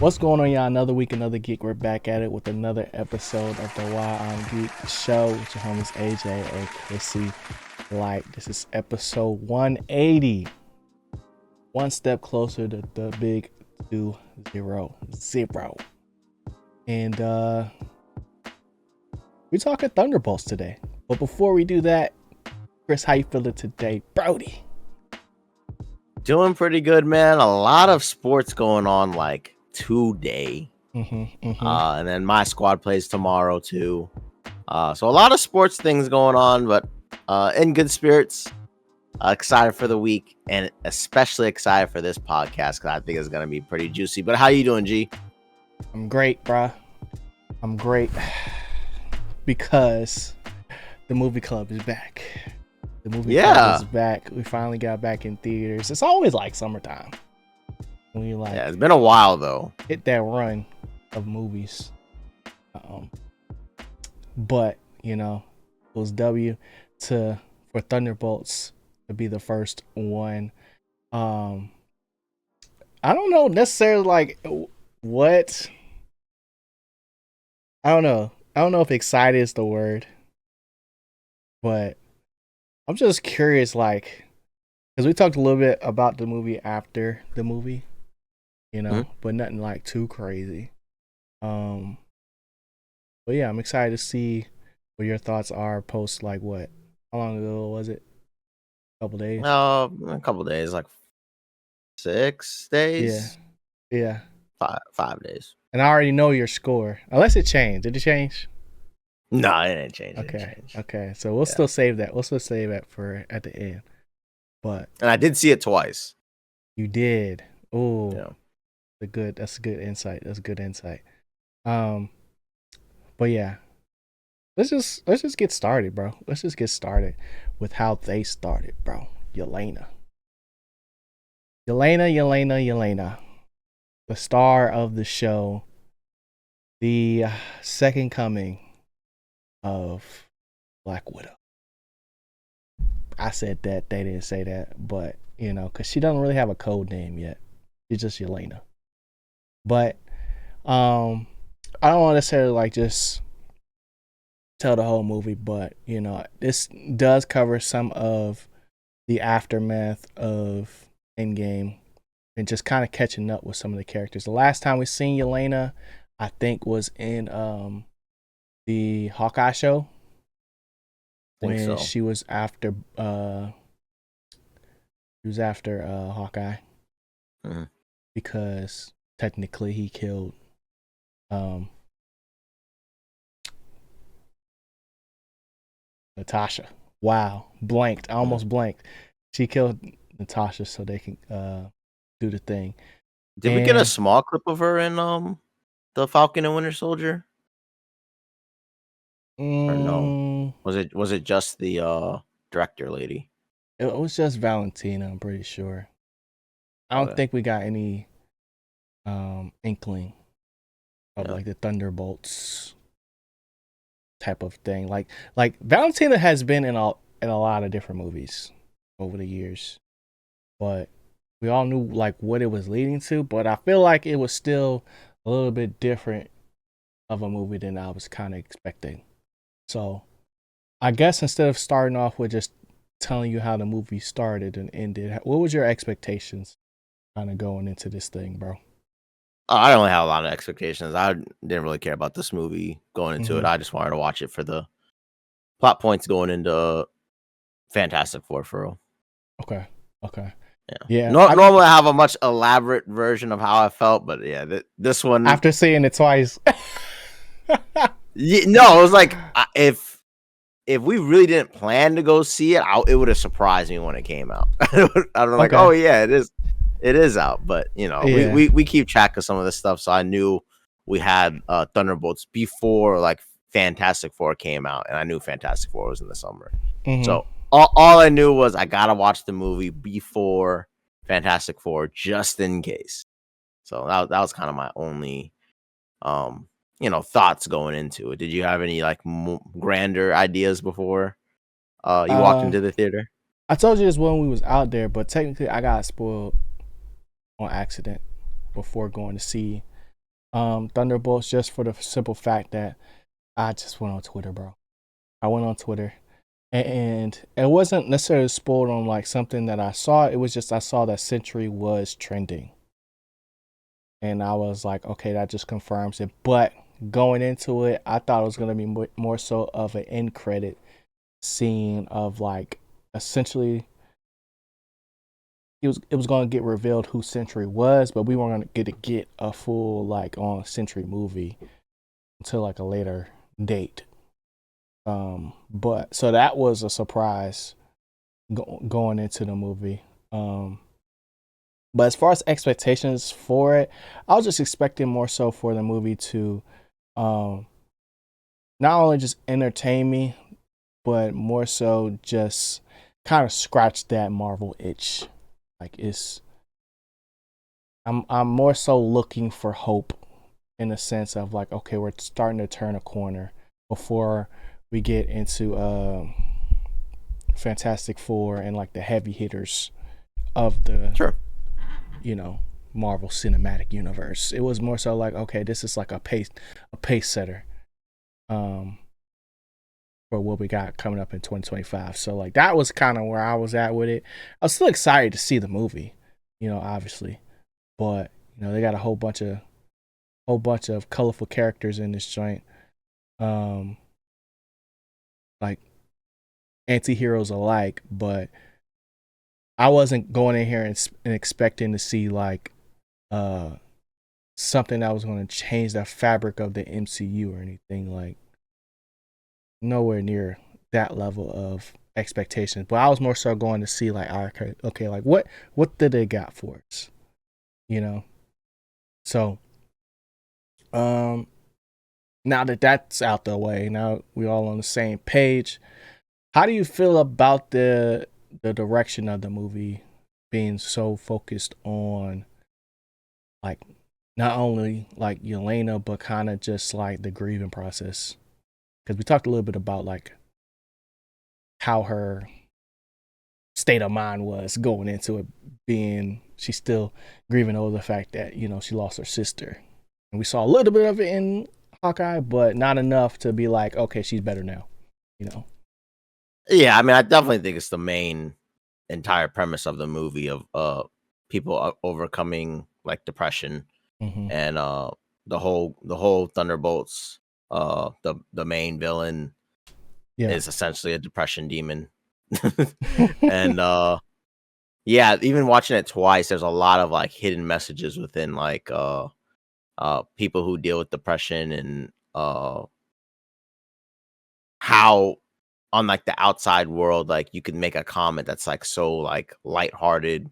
What's going on, y'all? Another week, another geek. We're back at it with another episode of the Why I'm Geek show with your homies AJ or ChrisyLite. This is episode 180. One step closer to the big 2-0. And we're talking Thunderbolts today. But before we do that, Chris, how you feeling today, Brody? Doing pretty good, man. A lot of sports going on like today. And then my squad plays tomorrow too. So a lot of sports things going on, but in good spirits. Excited for the week and especially excited for this podcast because I think it's going to be pretty juicy. But how you doing, G? I'm great, bruh. I'm great because the movie club is back. The movie club is back. We finally got back in theaters. It's always like summertime. When you like, yeah, it's been a while though. Hit that run of movies. But you know, it was for Thunderbolts to be the first one. I don't know necessarily like what. I don't know. I don't know if excited is the word, but I'm just curious, like, because we talked a little bit about the movie after the movie, you know, but nothing like too crazy. But yeah, I'm excited to see what your thoughts are post, like, what? How long ago was it? A couple days? A couple days, like 6 days. Yeah. 5 days. And I already know your score, unless it changed. Did it change? No, it didn't change. Okay. So we'll still save that. We'll still save that for at the end. And I did see it twice. You did. Oh, yeah. That's a good insight. But yeah, let's just get started, bro. Let's just get started with how they started, bro. Yelena, the star of the show, the second coming of Black Widow. I said that, they didn't say that, but you know, because she doesn't really have a code name yet. She's just Yelena. But I don't want to necessarily like just tell the whole movie, but you know, this does cover some of the aftermath of Endgame and just kind of catching up with some of the characters. The last time we seen Yelena, I think, was in the Hawkeye show when she was after Hawkeye, because technically he killed Natasha. Wow, blanked. I almost blanked. She killed Natasha so they can do the thing. Did we get a small clip of her in the Falcon and Winter Soldier? Or no? Was it just the director lady? It was just Valentina, I'm pretty sure. I don't think we got any inkling of like the Thunderbolts type of thing. Like Valentina has been in a lot of different movies over the years, but we all knew like what it was leading to. But I feel like it was still a little bit different of a movie than I was kind of expecting. So I guess instead of starting off with just telling you how the movie started and ended, what was your expectations kind of going into this thing, bro? I don't really have a lot of expectations. I didn't really care about this movie going into it. I just wanted to watch it for the plot points going into Fantastic Four for real. Okay. Yeah. Normally I have a much elaborate version of how I felt, but yeah, this one, after seeing it twice. it was like if we really didn't plan to go see it, it would have surprised me when it came out. I'm like, oh yeah, it is out. But you know, we keep track of some of this stuff, so I knew we had Thunderbolts before like Fantastic Four came out, and I knew Fantastic Four was in the summer. So all I knew was I gotta watch the movie before Fantastic Four just in case. So that was kind of my only thoughts going into it. Did you have any like grander ideas before you walked into the theater? I told you this when we was out there, but technically I got spoiled on accident before going to see Thunderbolts, just for the simple fact that I just went on Twitter, bro. I went on Twitter, and it wasn't necessarily spoiled on like something that I saw. It was just I saw that Century was trending, and I was like, okay, that just confirms it. But going into it, I thought it was gonna be more so of an end credit scene of like essentially it was going to get revealed who Century was, but we weren't going to get a full like on Century movie until like a later date. But so that was a surprise going into the movie. But as far as expectations for it, I was just expecting more so for the movie to not only just entertain me, but more so just kind of scratch that Marvel itch. Like I'm more so looking for hope in the sense of like, okay, we're starting to turn a corner before we get into Fantastic Four and like the heavy hitters of the Marvel Cinematic Universe. It was more so like, okay, this is like a pace setter for what we got coming up in 2025. So like that was kind of where I was at with it. I was still excited to see the movie, obviously, but they got a whole bunch of colorful characters in this joint, like anti-heroes alike. But I wasn't going in here and expecting to see like something that was going to change the fabric of the MCU or anything. Like nowhere near that level of expectations. But I was more so going to see like, okay, like what did they got for us, So, now that that's out the way, now we're all on the same page. How do you feel about the direction of the movie being so focused on like not only like Yelena, but kind of just like the grieving process? Because we talked a little bit about like how her state of mind was going into it, being she's still grieving over the fact that she lost her sister, and we saw a little bit of it in Hawkeye, but not enough to be like, okay, she's better now. Yeah, I mean, I definitely think it's the main entire premise of the movie of people overcoming like depression, and the whole Thunderbolts, the main villain is essentially a depression demon. And yeah, even watching it twice, there's a lot of like hidden messages within like people who deal with depression, and how on like the outside world, like you could make a comment that's like so like lighthearted,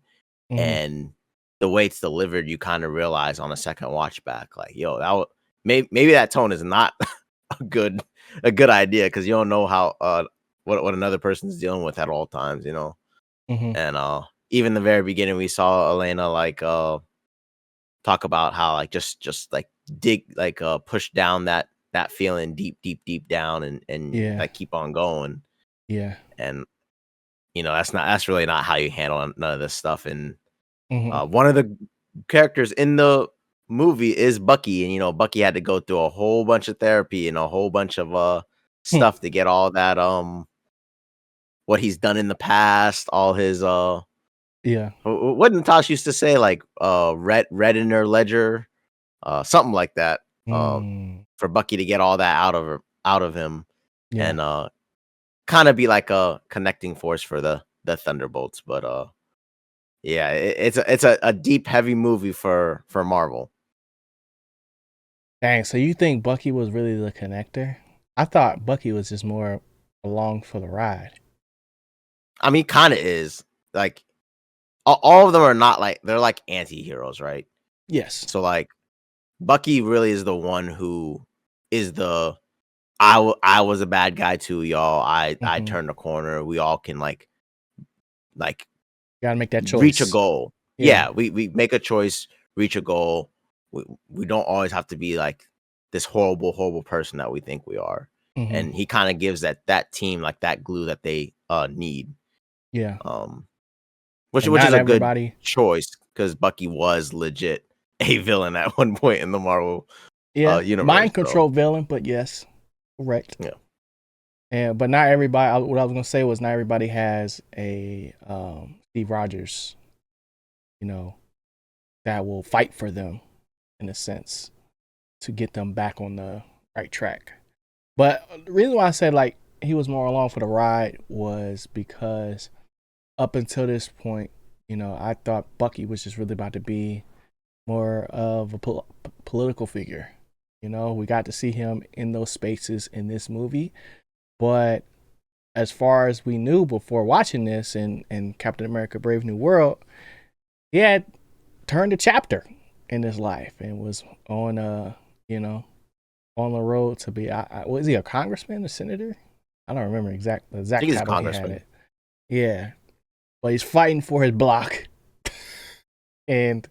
and the way it's delivered, you kind of realize on a second watch back, like, yo, maybe that tone is not a good idea, because you don't know how what another person's dealing with at all times, And even the very beginning, we saw Elena like talk about how like just like dig like push down that feeling deep down, and like keep on going. And that's really not how you handle none of this stuff. And one of the characters in the movie is Bucky, and Bucky had to go through a whole bunch of therapy and a whole bunch of stuff to get all that what he's done in the past, all his what Natasha used to say, like red in her ledger, something like that, for Bucky to get all that out of him, and kind of be like a connecting force for the Thunderbolts. But yeah, it's a deep, heavy movie for Marvel. Dang, so you think Bucky was really the connector? I thought Bucky was just more along for the ride. I mean, kind of is. Like, all of them are not like, they're like anti-heroes, right? Yes. So like Bucky really is the one who is the I was a bad guy too, y'all. I turned the corner. We all can like gotta make that choice, reach a goal. Yeah, we make a choice, reach a goal. We don't always have to be like this horrible person that we think we are. And he kind of gives that team like that glue that they need. Yeah. Which is a good choice, because Bucky was legit a villain at one point in the Marvel universe. Mind control villain, but yes, correct. Yeah. But not everybody. What I was gonna say was not everybody has a Steve Rogers, that will fight for them in a sense to get them back on the right track. But the reason why I said like he was more along for the ride was because up until this point, I thought Bucky was just really about to be more of a political figure. We got to see him in those spaces in this movie, but as far as we knew before watching this and Captain America: Brave New World, he had turned a chapter in his life and was on on the road to be. Was he a congressman, a senator? I don't remember the exact title he had it. Yeah, but he's fighting for his block, and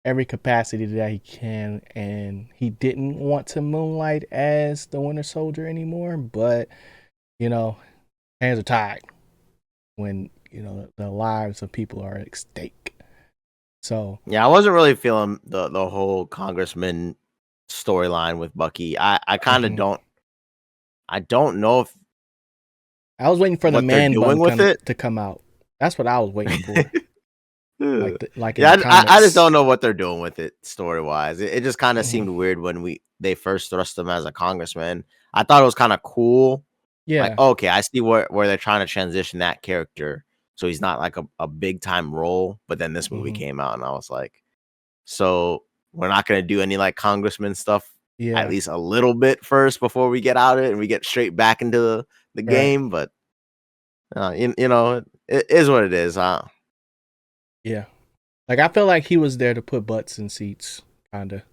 every capacity that he can. And he didn't want to moonlight as the Winter Soldier anymore, but hands are tied when the lives of people are at stake. So yeah, I wasn't really feeling the whole congressman storyline with Bucky. I kind of I don't know if I was waiting for the man bun to come out. That's what I was waiting for. I just don't know what they're doing with it story wise. It just kind of seemed weird when they first thrust him as a congressman. I thought it was kind of cool. Yeah. Like, okay, I see where they're trying to transition that character, so he's not like a big time role. But then this movie came out, and I was like, so we're not gonna do any like congressman stuff, at least a little bit first before we get out of it and we get straight back into the game. But it is what it is. Yeah, like I feel like he was there to put butts in seats, kind of.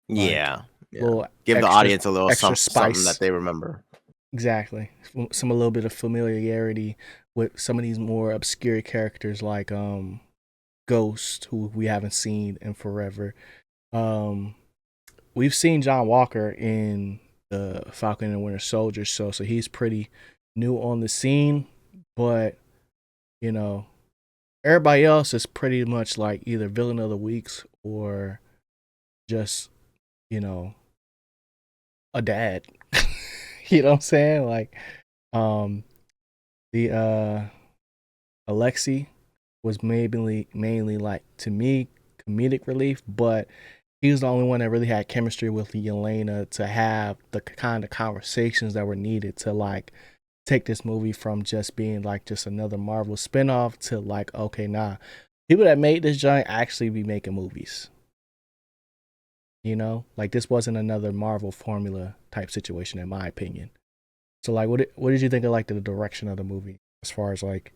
Yeah. Give the audience a little something that they remember. Exactly, a little bit of familiarity with some of these more obscure characters like Ghost, who we haven't seen in forever. We've seen John Walker in the Falcon and Winter Soldier, so he's pretty new on the scene, but everybody else is pretty much like either villain of the weeks or just a dad. You know what I'm saying? Like the Alexei was mainly like, to me, comedic relief, but he was the only one that really had chemistry with Yelena to have the kind of conversations that were needed to like take this movie from just being like just another Marvel spinoff to like, okay, nah, people that made this giant actually be making movies. Like this wasn't another Marvel formula type situation, in my opinion. So like, what did you think of like the direction of the movie as far as like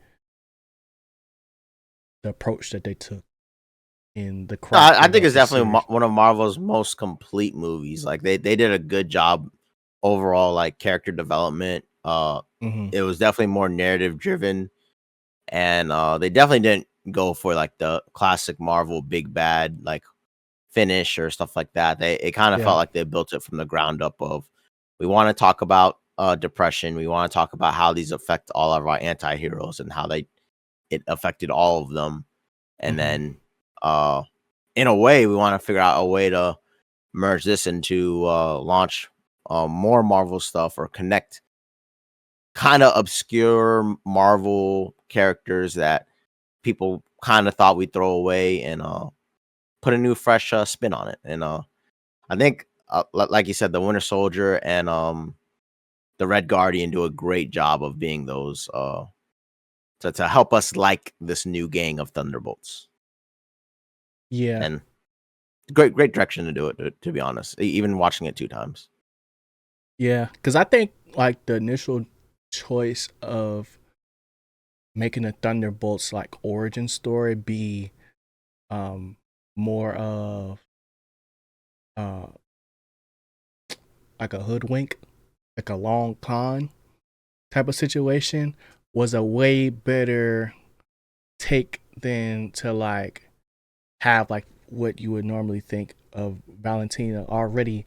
the approach that they took in the craft? I think it's definitely one of Marvel's most complete movies. Like they did a good job overall, like character development. It was definitely more narrative driven, and they definitely didn't go for like the classic Marvel big bad like finish or stuff like that. It kind of felt like they built it from the ground up. Of we want to talk about depression. We want to talk about how these affect all of our anti-heroes and how it affected all of them. And then in a way, we want to figure out a way to merge this into launch more Marvel stuff or connect kind of obscure Marvel characters that people kind of thought we'd throw away and put a new fresh spin on it. And I think like you said, the Winter Soldier and the Red Guardian do a great job of being those to help us like this new gang of Thunderbolts. Yeah, and great direction to do it, to be honest, even watching it 2 times. Yeah, because I think like the initial choice of making a Thunderbolts like origin story be more of like a hoodwink, like a long con type of situation was a way better take than to like have like what you would normally think of Valentina already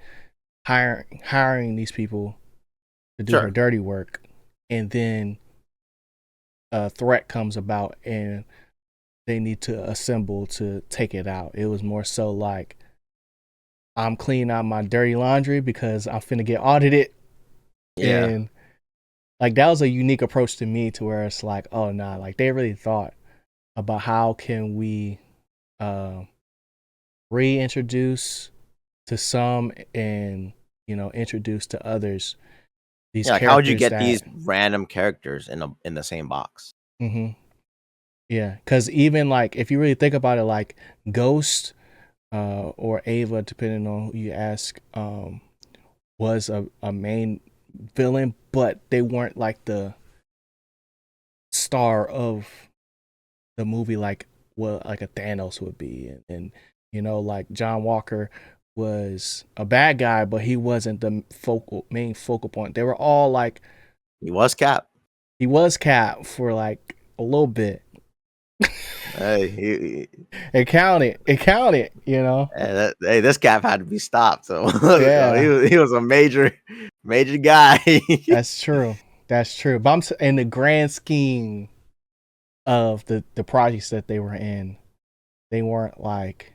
hiring these people to do her dirty work, and then a threat comes about and they need to assemble to take it out. It was more so like, I'm cleaning out my dirty laundry because I'm finna get audited. Yeah. And like that was a unique approach to me, to where it's like, oh nah, like they really thought about how can we reintroduce to some and introduce to others these Yeah, like how would you characters get that these random characters in the same box? Yeah, because even like if you really think about it, like Ghost or Ava, depending on who you ask, was a main villain, but they weren't like the star of the movie like what like a Thanos would be. And like John Walker was a bad guy, but he wasn't the main focal point. They were all like, He was Cap. he was Cap for like a little bit. Hey, it counted, hey, this Cap had to be stopped. So Yeah, he was a major guy. that's true. But I'm in the grand scheme of the projects that they were in, they weren't like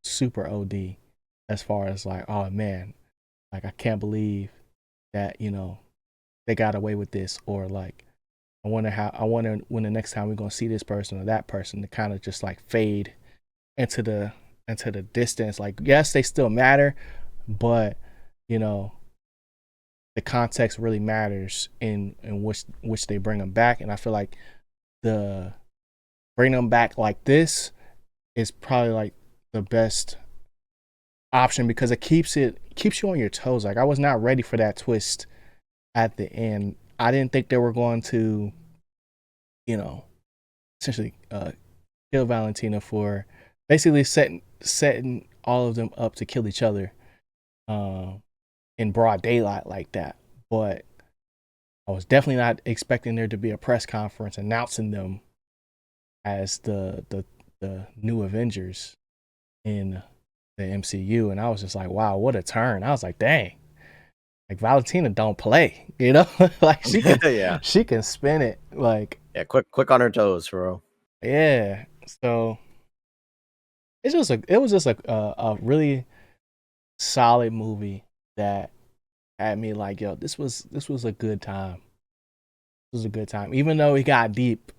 super OD as far as like, oh man, like I can't believe that they got away with this, or like I wonder when the next time we're gonna see this person or that person, to kind of just like fade into the distance. Like yes, they still matter, but the context really matters in which they bring them back. And I feel like the bring them back like this is probably like the best option, because it keeps you on your toes. Like I was not ready for that twist at the end. I didn't think they were going to essentially kill Valentina for basically setting all of them up to kill each other in broad daylight like that. But I was definitely not expecting there to be a press conference announcing them as the new Avengers in the MCU. And I was just like, wow, what a turn. I was like, dang, like Valentina don't play, like Yeah, she can spin it, like quick on her toes, bro. Yeah. So it was just a really solid movie that had me like, yo, this was a good time. This was a good time. Even though it got deep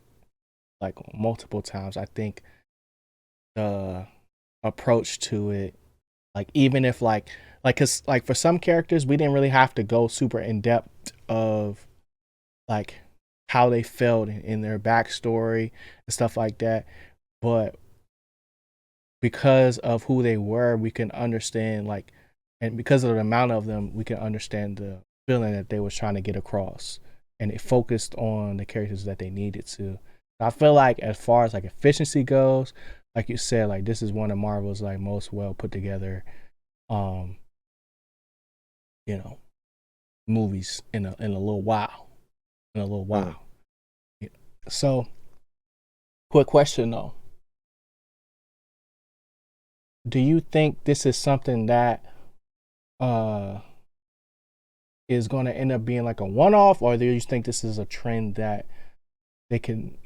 like multiple times, I think the approach to it, like even if like cause like for some characters we didn't really have to go super in depth of like how they felt in their backstory and stuff like that, but because of who they were, we can understand like, and because of the amount of them, we can understand the feeling that they was trying to get across, and it focused on the characters that they needed to. I feel like as far as like efficiency goes, like you said, like this is one of Marvel's like most well put together, um, movies in a little while, So, quick question though. Do you think this is something that is going to end up being like a one-off, or do you think this is a trend that they can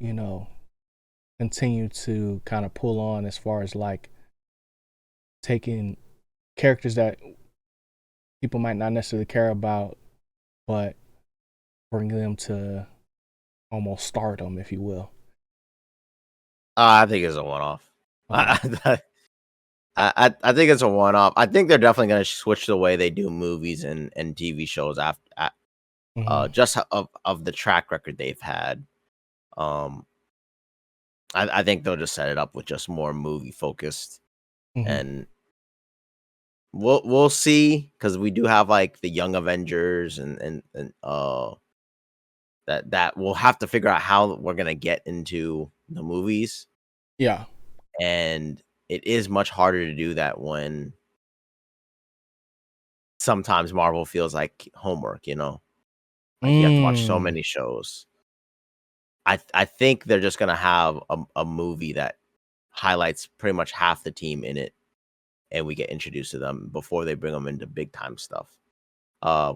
continue to kind of pull on, as far as like taking characters that people might not necessarily care about, but bringing them to almost stardom, if you will? I think it's a one-off. I think it's a one-off. I think they're definitely going to switch the way they do movies and TV shows after, just of the track record they've had. I think they'll just set it up with just more movie focused, and we'll see, because we do have like the Young Avengers and that we'll have to figure out how we're gonna get into the movies. Yeah. And it is much harder to do that when sometimes Marvel feels like homework, like you have to watch so many shows. I think they're just gonna have a movie that highlights pretty much half the team in it, and we get introduced to them before they bring them into big time stuff.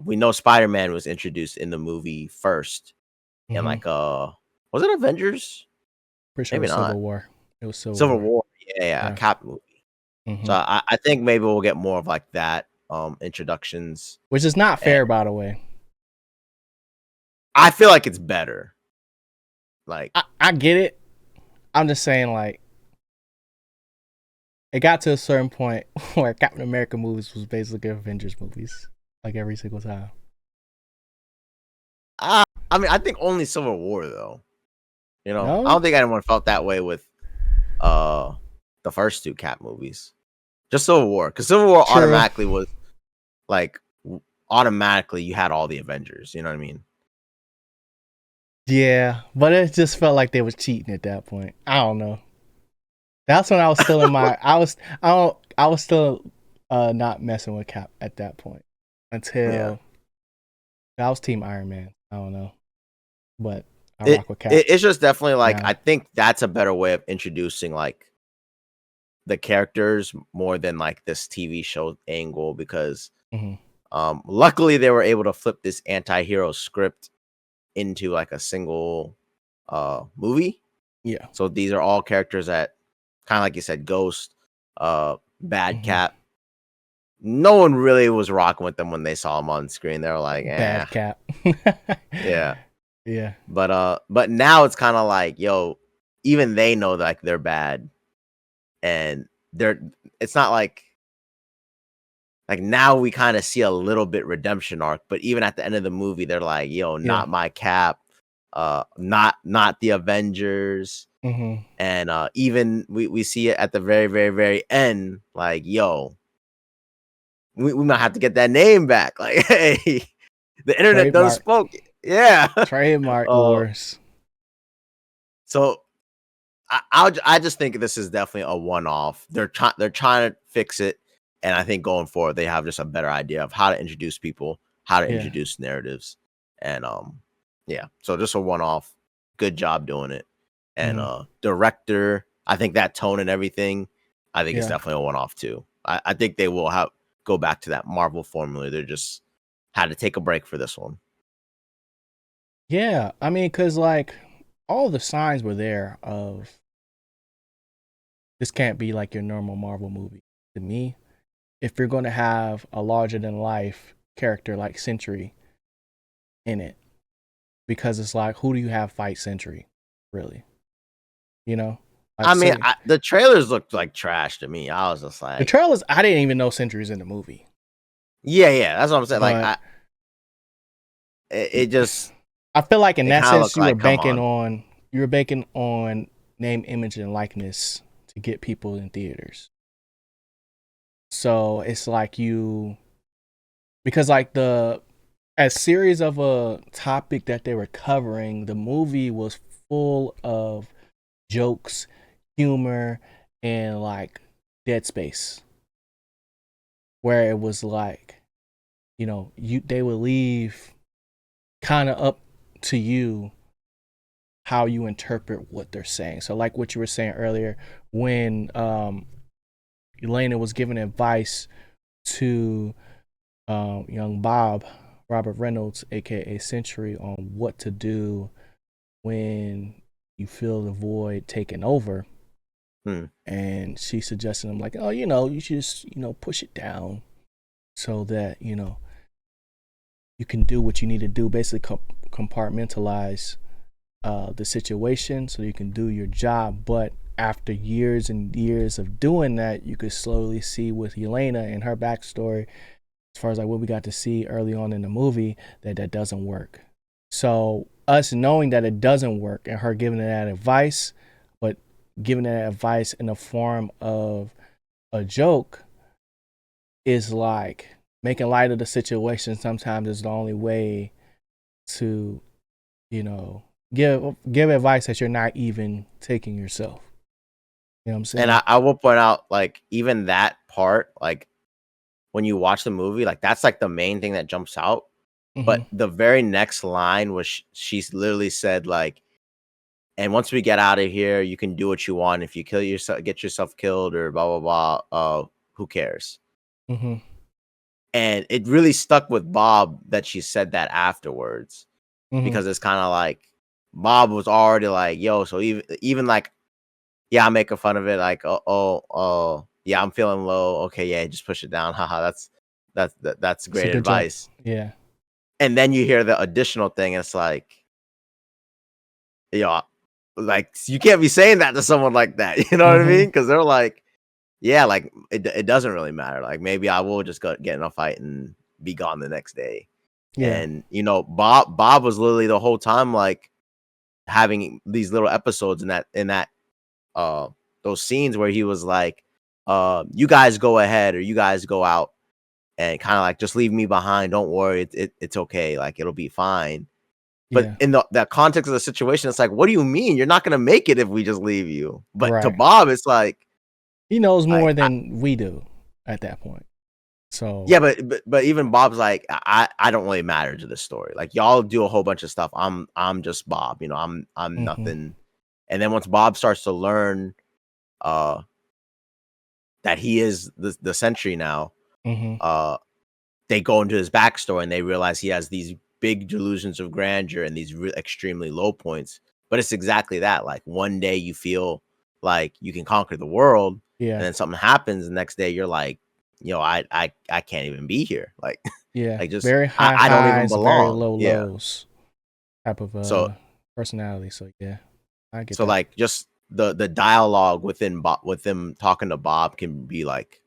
We know Spider-Man was introduced in the movie first, and like was it Avengers? Pretty sure Maybe it was not. Civil War. It was Civil Civil War. War. Yeah, a Cap movie. So I think maybe we'll get more of like that introductions. Which is not fair, by the way. I feel like it's better. Like I get it. I'm just saying, like, it got to a certain point where Captain America movies was basically Avengers movies, like every single time. I mean, I think only Civil War though. You know, No? I don't think anyone felt that way with the first two Cap movies. Just Civil War, because Civil War automatically was like automatically you had all the Avengers. You know what I mean? Yeah, but it just felt like they was cheating at that point. I don't know. That's when I was still in my I was still not messing with Cap at that point until I was Team Iron Man. I don't know, but I rock with Cap. It's just definitely like I think that's a better way of introducing like the characters more than like this TV show angle because luckily they were able to flip this anti-hero script into like a single movie. Yeah. So these are all characters that kind of like you said, Ghost, Bad Cap. No one really was rocking with them when they saw them on screen. They were like, Bad Cap. Yeah. Yeah. But now it's kind of like, yo, even they know like they're bad. And it's not like now we kind of see a little bit redemption arc, but even at the end of the movie, they're like, yo, not my Cap, not the Avengers. And even we see it at the very, very, very end, like, yo, we might have to get that name back. Like, hey, the internet done spoke. Yeah. Trademark wars. So I just think this is definitely a one-off. They're trying to fix it, and I think going forward they have just a better idea of how to introduce people, how to introduce narratives, and so just a one-off. Good job doing it, and director. I think that tone and everything, I think it's definitely a one-off too. I think they will go back to that Marvel formula. They just had to take a break for this one. Yeah, I mean, because like all the signs were there of this can't be like your normal Marvel movie. To me, if you're going to have a larger than life character like Sentry in it, because it's like, who do you have fight Sentry, really? You know, like, I mean, the trailers looked like trash to me. I was just like, the trailers. I didn't even know Sentry was in the movie. Yeah, that's what I'm saying. But, like, it just. I feel like in that sense, you were banking on name, image, and likeness to get people in theaters. So it's like because like as series of a topic that they were covering, the movie was full of jokes, humor, and like Dead Space, where it was like, they would leave kind of up to you how you interpret what they're saying. So like what you were saying earlier, when Elena was giving advice to young Robert Reynolds, aka Sentry, on what to do when you feel the void taking over. And she suggested him like, oh, you should just, push it down so that, you can do what you need to do, basically compartmentalize the situation so you can do your job. But after years and years of doing that, you could slowly see with Elena and her backstory, as far as like what we got to see early on in the movie, that doesn't work. So us knowing that it doesn't work and her giving that advice, but giving that advice in the form of a joke, is like making light of the situation. Sometimes is the only way to, give advice that you're not even taking yourself. You know what I'm saying? And I will point out, like, even that part, like, when you watch the movie, like, that's like the main thing that jumps out. But the very next line was she literally said, like, and once we get out of here, you can do what you want. If you kill yourself, get yourself killed, or blah blah blah. Who cares? And it really stuck with Bob that she said that afterwards, because it's kind of like Bob was already like, yo, so even like yeah, I'm making fun of it. Like, yeah, I'm feeling low. Okay, yeah, just push it down. Haha, that's It's a great good joke. advice. Yeah. And then you hear the additional thing. And it's like, like you can't be saying that to someone like that. You know what I mean? Because they're like, yeah, like it doesn't really matter. Like maybe I will just get in a fight and be gone the next day. Yeah. And Bob was literally the whole time like having these little episodes in that those scenes where he was like, you guys go ahead or you guys go out and kind of like just leave me behind. Don't worry, it's okay. Like it'll be fine. But Yeah. in the context of the situation, it's like, what do you mean? You're not gonna make it if we just leave you. But to Right. Bob, it's like He knows more than we do at that point. So yeah, but even Bob's like, I don't really matter to this story. Like y'all do a whole bunch of stuff. I'm just Bob. You know, I'm nothing. And then once Bob starts to learn that he is the Sentry now, they go into his backstory and they realize he has these big delusions of grandeur and these extremely low points. But it's exactly that. Like one day you feel like you can conquer the world, and then something happens. The next day you're like, I can't even be here. Like, yeah, like just very high I don't even highs, very belong. low Yeah. lows type of So personality. So yeah, I get so that. like just the dialogue within Bob with them talking to Bob can be like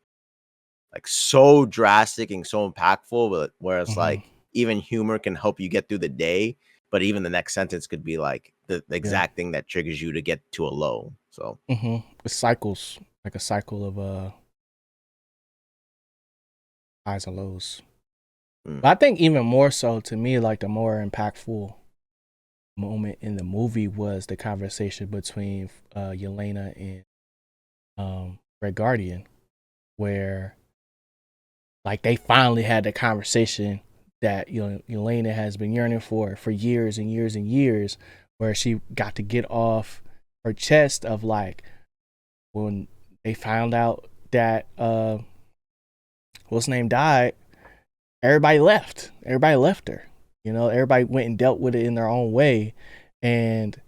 so drastic and so impactful, but where it's like even humor can help you get through the day, but even the next sentence could be like the exact thing that triggers you to get to a low. So it cycles, like a cycle of highs and lows. But I think even more so to me, like the more impactful moment in the movie was the conversation between Yelena and Red Guardian, where like they finally had the conversation that Yelena has been yearning for years and years and years, where she got to get off her chest of like when they found out that what's name died, everybody left her. Everybody went and dealt with it in their own way. And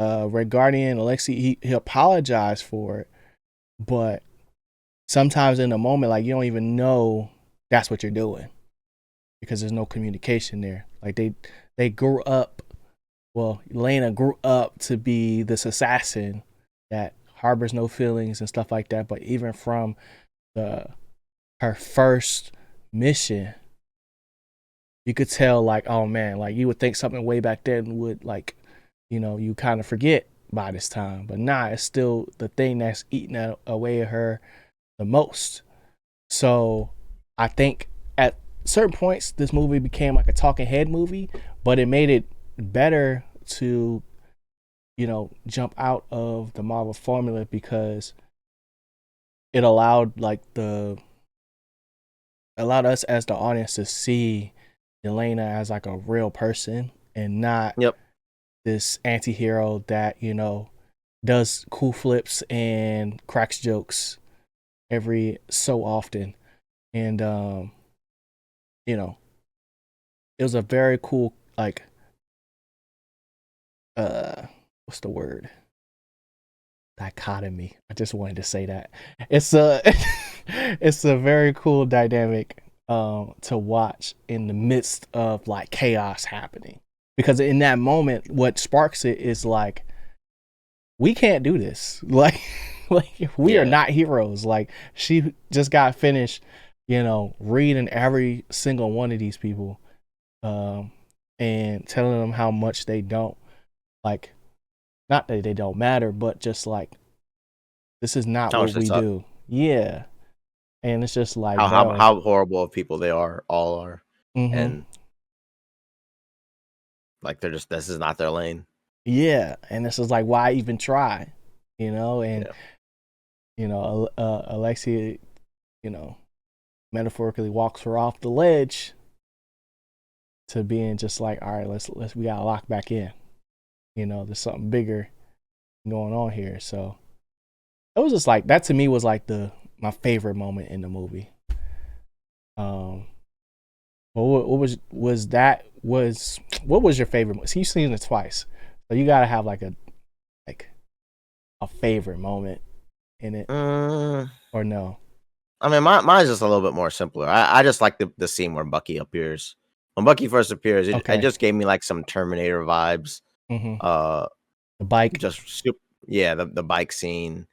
Red Guardian Alexei, he apologized for it, but sometimes in the moment, like you don't even know that's what you're doing because there's no communication there. Like they grew up. Well, Elena grew up to be this assassin that harbors no feelings and stuff like that. But even from her first mission, you could tell like, oh man, like you would think something way back then would like, you kind of forget by this time. But nah, it's still the thing that's eating away at her the most. So I think at certain points this movie became like a talking head movie, but it made it better to jump out of the Marvel formula because it allowed us as the audience to see Elena as like a real person and not this anti-hero that does cool flips and cracks jokes every so often. And it was a very cool like what's the word? Dichotomy. I just wanted to say that. It's a it's a very cool dynamic to watch in the midst of like chaos happening. Because in that moment what sparks it is like we can't do this. Like we are not heroes. Like she just got finished, reading every single one of these people and telling them how much they don't like, not that they don't matter, but just like this is not what we do. Yeah. And it's just like how horrible of people they all are. And like they're just, this is not their lane. Yeah. And this is like, why even try? And Alexia, metaphorically walks her off the ledge to being just like, all right, we gotta lock back in. There's something bigger going on here. So it was just like that to me was like my favorite moment in the movie. What was your favorite? See, you've seen it twice, so you gotta have like a favorite moment in it, or no? I mean, mine's just a little bit more simpler. I just like the scene where Bucky appears. When Bucky first appears, it just gave me like some Terminator vibes. The bike, the bike scene.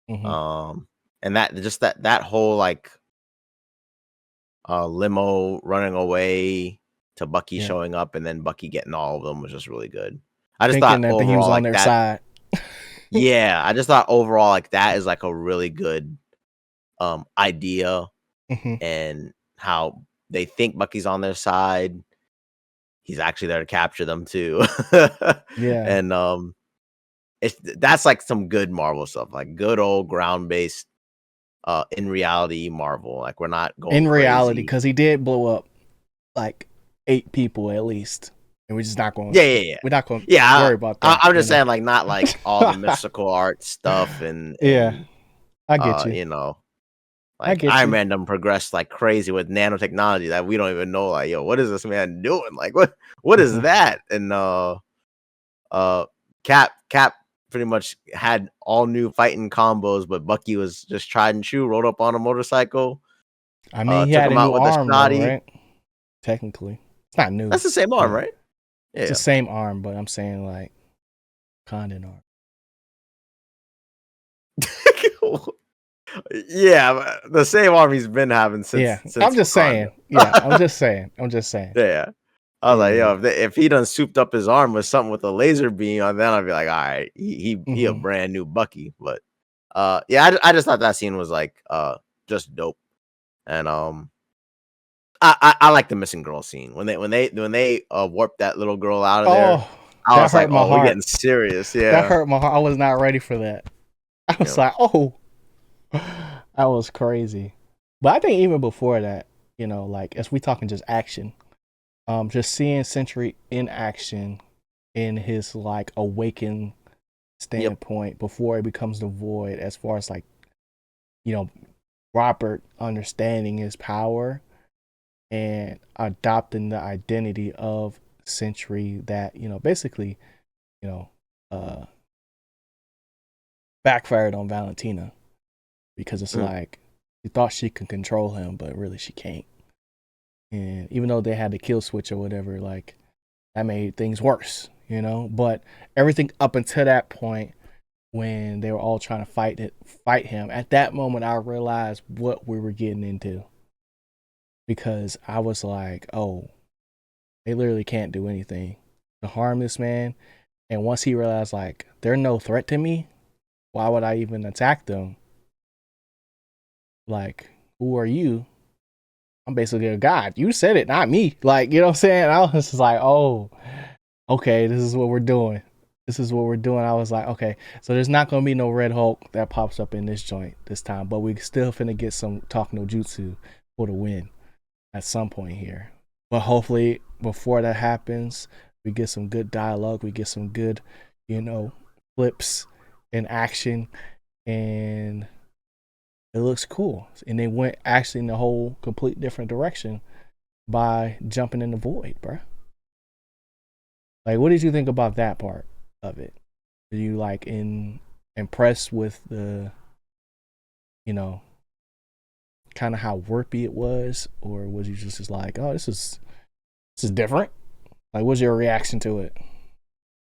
And that whole like limo running away to Bucky showing up and then Bucky getting all of them was just really good. I just thinking thought that overall, he was on like their that, side. Yeah, I just thought overall like that is like a really good idea, and how they think Bucky's on their side. He's actually there to capture them too. And that's like some good Marvel stuff, like good old ground-based in reality Marvel. Like we're not going in reality, crazy. because he did blow up like 8 people at least, and we're just not going. Yeah. We're not going to worry about that. I'm just saying, like, not like all the mystical art stuff and I get you. You know, like Iron Man done progressed like crazy with nanotechnology that we don't even know. Like, yo, what is this man doing? Like, what is that? And Cap pretty much had all new fighting combos, but Bucky was just tried and true, rode up on a motorcycle. I mean, he took had him a out new with arm, a though, snotty. right? Technically, it's not new. That's the same arm, right? Yeah, it's the same arm, but I'm saying like Condon arm. Yeah, the same arm he's been having since. Since I'm just saying. Yeah, I'm just saying. Yeah. I was like, yo, if he done souped up his arm with something with a laser beam on, then I'd be like, all right, he a brand new Bucky. But I just thought that scene was like just dope. And I like the missing girl scene when they warped that little girl out of there. I was like, oh, we're getting serious. Yeah, that hurt my heart. I was not ready for that. I was like, oh, that was crazy. But I think even before that, you know, like as we talking just action, just seeing Sentry in action in his like awakened standpoint before it becomes the Void, as far as like, you know, Robert understanding his power and adopting the identity of Sentry that, you know, basically, you know, backfired on Valentina, because it's like she thought she could control him, but really she can't. And even though they had the kill switch or whatever, like that made things worse, you know. But everything up until that point, when they were all trying to fight him, at that moment I realized what we were getting into, because I was like, oh, they literally can't do anything to harm this man. And once he realized like they're no threat to me, why would I even attack them? Like, who are you? I'm basically a god. You said it, not me. Like, you know what I'm saying? I was just like, oh, okay, this is what we're doing. I was like, okay, so there's not going to be no Red Hulk that pops up in this joint this time, but we still finna get some talk no jutsu for the win at some point here. But hopefully before that happens, we get some good dialogue. We get some good, you know, flips in action, and it looks cool. And they went actually in a whole complete different direction by jumping in the Void, bro. Like, what did you think about that part of it? Were you like impressed with the, you know, kind of how warpy it was, or was you just like, oh, this is different? Like, what's your reaction to it?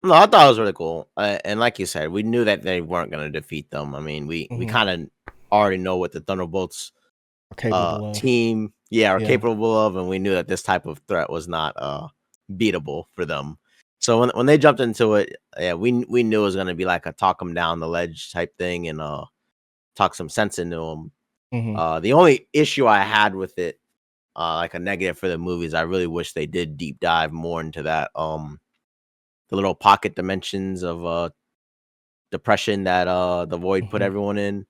No, I thought it was really cool. And like you said, we knew that they weren't going to defeat them. I mean, we kind of already know what the Thunderbolts team are capable of, and we knew that this type of threat was not beatable for them. So when they jumped into it, we knew it was going to be like a talk them down the ledge type thing, and talk some sense into them. The only issue I had with it, like a negative for the movies, I really wish they did deep dive more into that the little pocket dimensions of depression that the Void put everyone in.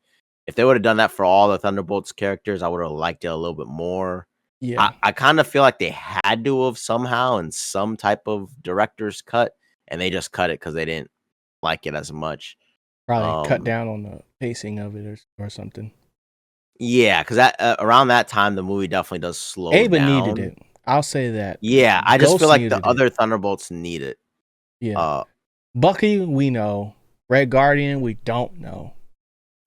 If they would have done that for all the Thunderbolts characters, I would have liked it a little bit more. Yeah, I kind of feel like they had to have somehow in some type of director's cut, and they just cut it because they didn't like it as much. Probably cut down on the pacing of it or something. Yeah, because around that time the movie definitely does slow down. Ava needed it. I'll say that. Yeah, I just feel like the other Thunderbolts need it. Yeah, Bucky, we know. Red Guardian, we don't know.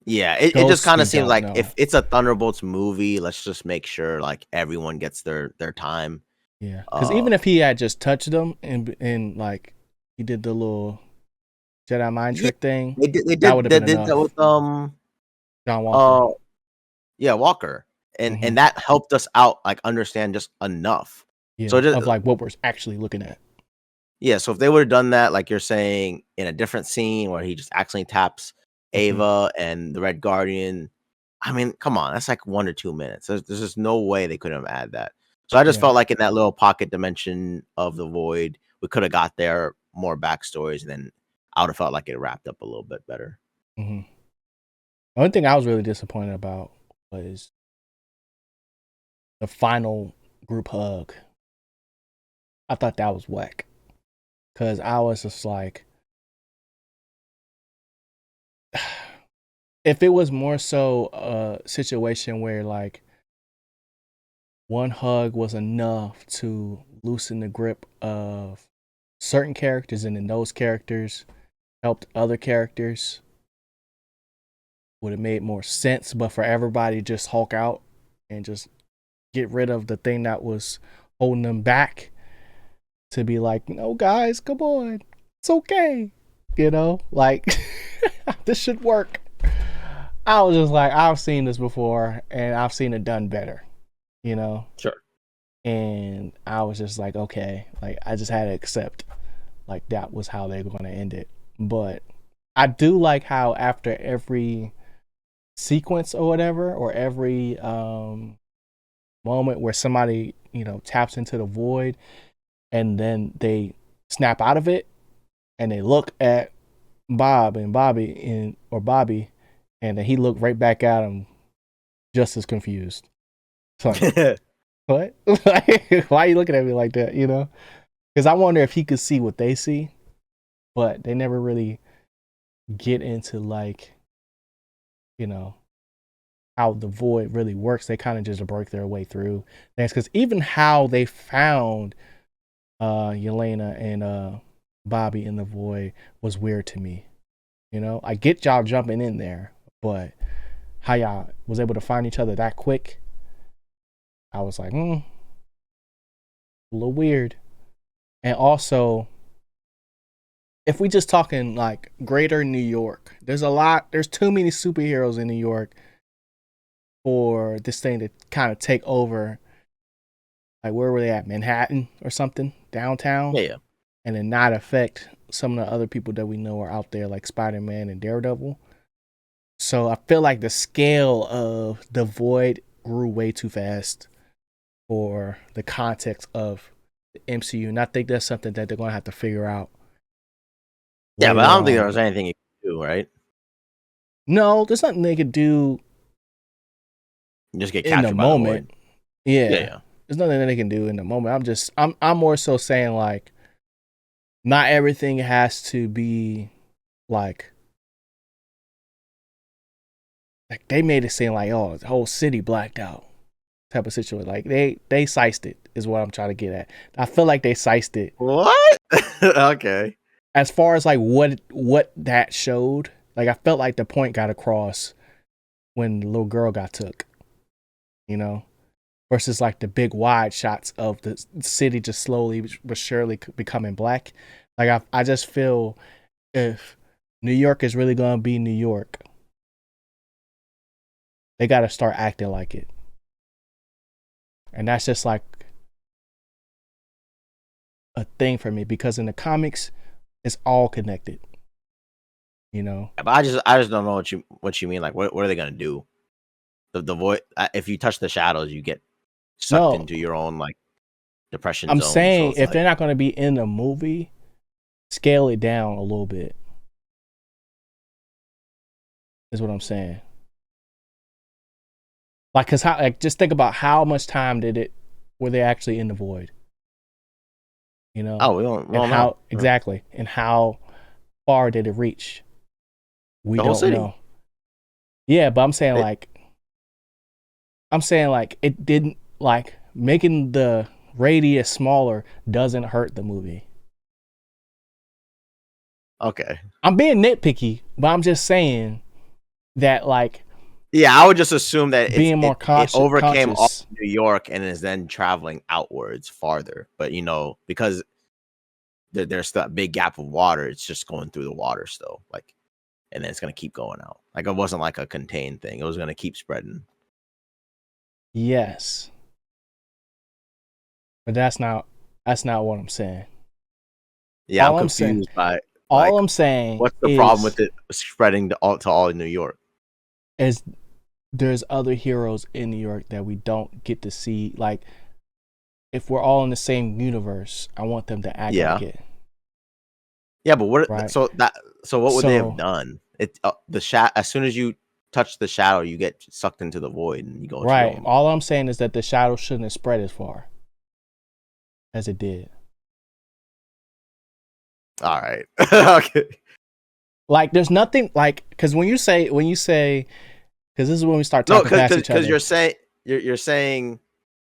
Yeah, it just kind of seems like if it's a Thunderbolts movie, let's just make sure like everyone gets their time. Yeah, because even if he had just touched them and like he did the little Jedi mind trick thing, they did that with John Walker. Yeah, Walker, and that helped us out like understand just enough. Yeah, so just, of like what we're actually looking at. Yeah, so if they would have done that, like you're saying, in a different scene where he just accidentally taps Ava and the Red Guardian, I mean, come on, that's like 1 or 2 minutes. There's just no way they couldn't have added that. So I just felt like in that little pocket dimension of the void, we could have got there more backstories, and then I would have felt like it wrapped up a little bit better. The only thing I was really disappointed about was the final group hug. I thought that was whack. Because I was just like, if it was more so a situation where like one hug was enough to loosen the grip of certain characters, and then those characters helped other characters, would have made more sense. But for everybody just Hulk out and just get rid of the thing that was holding them back, to be like, no, guys, come on, it's okay, like this should work. I was just like, I've seen this before and I've seen it done better, Sure. And I was just like, okay, like I just had to accept like that was how they were going to end it. But I do like how after every sequence or whatever, or every moment where somebody taps into the void, and then they snap out of it and they look at Bobby, and then he looked right back at him just as confused. So like, what? Why are you looking at me like that? Because I wonder if he could see what they see, but they never really get into like, how the void really works. They kind of just break their way through things. Because even how they found Yelena and Bobby in the void was weird to me. I get y'all jumping in there, but how y'all was able to find each other that quick, I was like, a little weird. And also, if we just talking like greater New York, there's too many superheroes in New York for this thing to kind of take over. Like, where were they at? Manhattan or something? Downtown? Yeah. And then not affect some of the other people that we know are out there, like Spider-Man and Daredevil. So I feel like the scale of the void grew way too fast for the context of the MCU. And I think that's something that they're going to have to figure out. Yeah, but I don't think there was anything you could do, right? No, there's nothing they could do. Just get captured in the moment. Yeah. There's nothing that they can do in the moment. I'm more so saying like, not everything has to be like they made it seem like, oh, the whole city blacked out type of situation. Like they sized it is what I'm trying to get at. I feel like they sized it. What? Okay. As far as like what that showed, like I felt like the point got across when the little girl got took, versus like the big wide shots of the city just slowly but surely becoming black. Like I just feel if New York is really gonna be New York, they gotta start acting like it. And that's just like a thing for me, because in the comics, it's all connected. But I just don't know what you mean. Like, what are they gonna do? The void. If you touch the shadows, you get sucked into your own like depression. I'm zone, saying so if they're not gonna be in the movie, scale it down a little bit. Is what I'm saying. Like, cause just think about how much time were they actually in the void? Oh, we don't know exactly, and how far did it reach? We don't know. Yeah, but I'm saying like it didn't, like making the radius smaller doesn't hurt the movie. Okay. I'm being nitpicky, but I'm just saying that, like, yeah, I would just assume that being more it overcame all conscious. New York and is then traveling outwards farther. But because there's that big gap of water, it's just going through the water still, like, and then it's gonna keep going out. Like, it wasn't like a contained thing; it was gonna keep spreading. Yes, but that's not what I'm saying. Yeah, I'm confused by all I'm saying what's the problem with it spreading to all New York? Is there's other heroes in New York that we don't get to see. Like, if we're all in the same universe, I want them to act like it. Yeah, but what? Right? So what would they have done? As soon as you touch the shadow, you get sucked into the void and you go into right. All I'm saying is that the shadow shouldn't have spread as far as it did. All right. Okay. Like, there's nothing like, because when you say, because this is when we start talking past each other. Because you're saying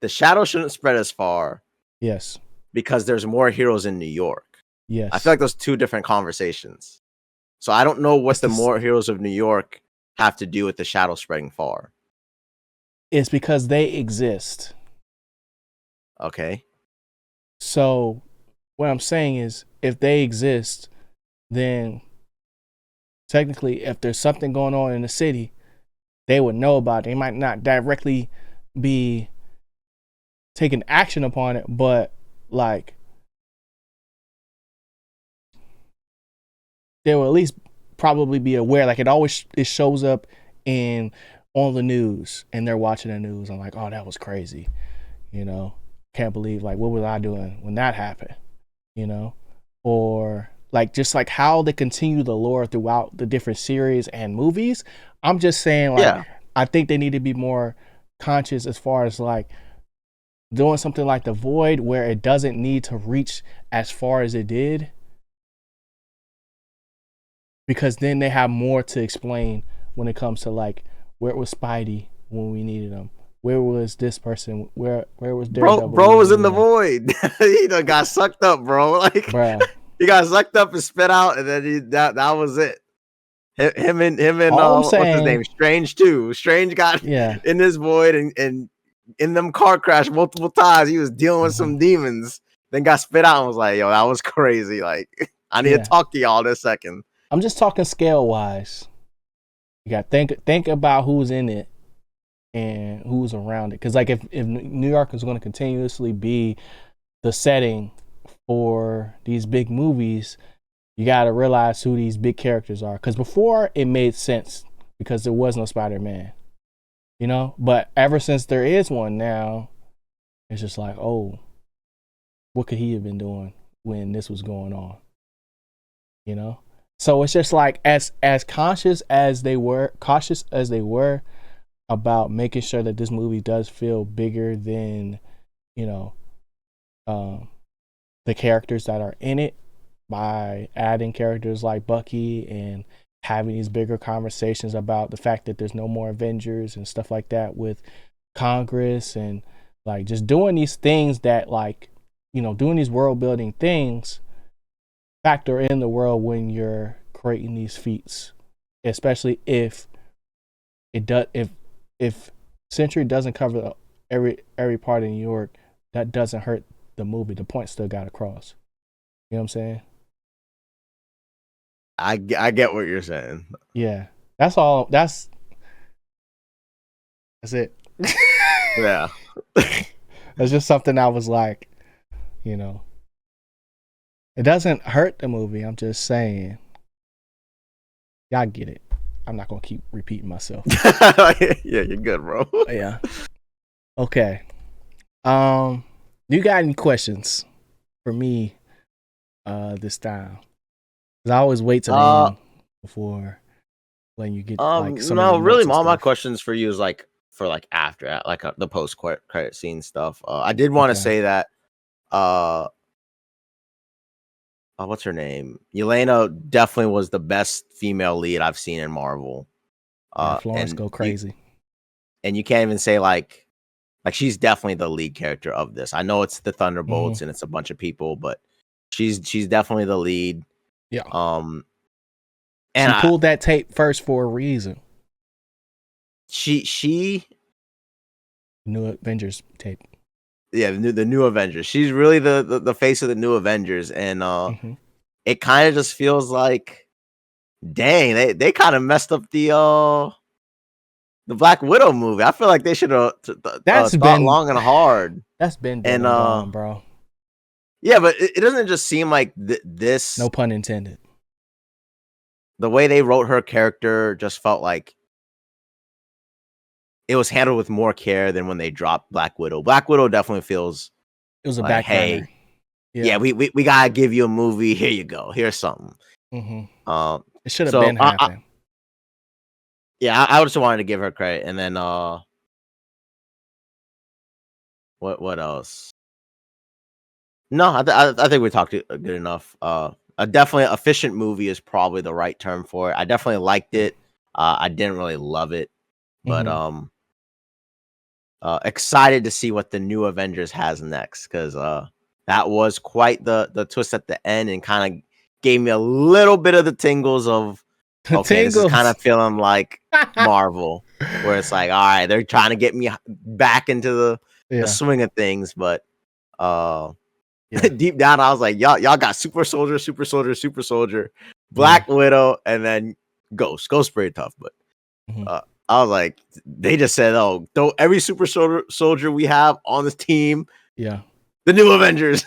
the shadow shouldn't spread as far. Yes. Because there's more heroes in New York. Yes. I feel like those two different conversations. So I don't know what the more heroes of New York have to do with the shadow spreading far. It's because they exist. Okay. So what I'm saying is, if they exist, then technically, if there's something going on in the city, they would know about it. They might not directly be taking action upon it, but like, they will at least probably be aware. Like, it shows up on the news, and they're watching the news. I'm like, oh, that was crazy. Can't believe, like, what was I doing when that happened? Or like, just like how they continue the lore throughout the different series and movies. I'm just saying, like, I think they need to be more conscious as far as like doing something like the Void, where it doesn't need to reach as far as it did, because then they have more to explain when it comes to, like, where was Spidey when we needed him? Where was this person? Where was Daredevil? Bro was in the void. He done got sucked up, bro. Like, bruh. He got sucked up and spit out, and then that was it. Him and what's his name? Strange too. Strange got in this void and in them car crash multiple times. He was dealing with some demons, then got spit out and was like, yo, that was crazy. Like, I need to talk to y'all this second. I'm just talking scale wise. You got to think about who's in it and who's around it. Because, like, if New York is going to continuously be the setting for these big movies, you got to realize who these big characters are. Because before, it made sense because there was no Spider-Man, but ever since there is one now, it's just like, oh, what could he have been doing when this was going on? So it's just like, as cautious as they were about making sure that this movie does feel bigger than, the characters that are in it, by adding characters like Bucky and having these bigger conversations about the fact that there's no more Avengers and stuff like that with Congress, and like just doing these things that, like, doing these world building things factor in the world when you're creating these feats, especially if it does, if Century doesn't cover every part of New York, that doesn't hurt the movie. The point still got across. You know what I'm saying? I get what you're saying. Yeah, that's all. That's it. Yeah. It's just something I was like, it doesn't hurt the movie. I'm just saying, y'all get it. I'm not gonna keep repeating myself. Yeah, you're good, bro. Yeah. Okay. You got any questions for me this time? Because I always wait till the end before letting you get like some. No, really, all my questions for you is like for like after like the post credit scene stuff. I did want to say that what's her name? Yelena definitely was the best female lead I've seen in Marvel. Florence go crazy. And you can't even say like she's definitely the lead character of this. I know it's the Thunderbolts and it's a bunch of people, but she's definitely the lead. Yeah. And she pulled that tape first for a reason. She New Avengers tape. Yeah, the new Avengers. She's really the face of the new Avengers, and it kind of just feels like, dang, they kind of messed up the Black Widow movie. I feel like they should have thought long and hard. That's been dead and gone, bro. Yeah, but it doesn't just seem like this. No pun intended. The way they wrote her character just felt like it was handled with more care than when they dropped Black Widow. Black Widow definitely feels it was a back burner. Yeah, we gotta give you a movie. Here you go. Here's something. It should have been happening. I just wanted to give her credit, and then what else? No, I think we talked good enough. Definitely efficient movie is probably the right term for it. I definitely liked it. I didn't really love it, but excited to see what the new Avengers has next, because that was quite the twist at the end, and kind of gave me a little bit of the tingles of, okay, this is kind of feeling like Marvel, where it's like, all right, they're trying to get me back into the swing of things, but deep down, I was like, y'all got Super Soldier, Black Widow, and then Ghost. Ghost pretty tough, but I was like, they just said, oh, don't every Super Soldier we have on this team, the new Avengers.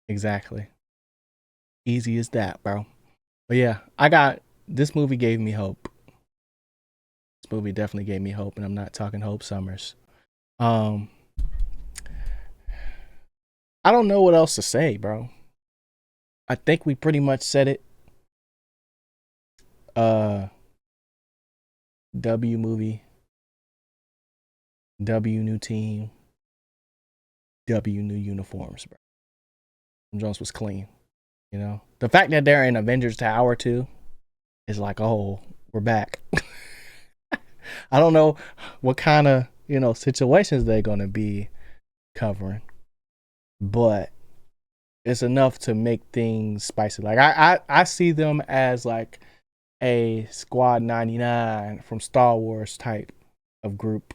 Exactly. Easy as that, bro. But yeah, this movie gave me hope. This movie definitely gave me hope, and I'm not talking Hope Summers. I don't know what else to say, bro. I think we pretty much said it. W movie, W new team, W new uniforms, bro. Jones was clean, you know. The fact that they're in Avengers Tower too is like, oh, we're back. I don't know what kind of, situations they're gonna be covering, but it's enough to make things spicy. Like I see them as like a Squad 99 from Star Wars type of group,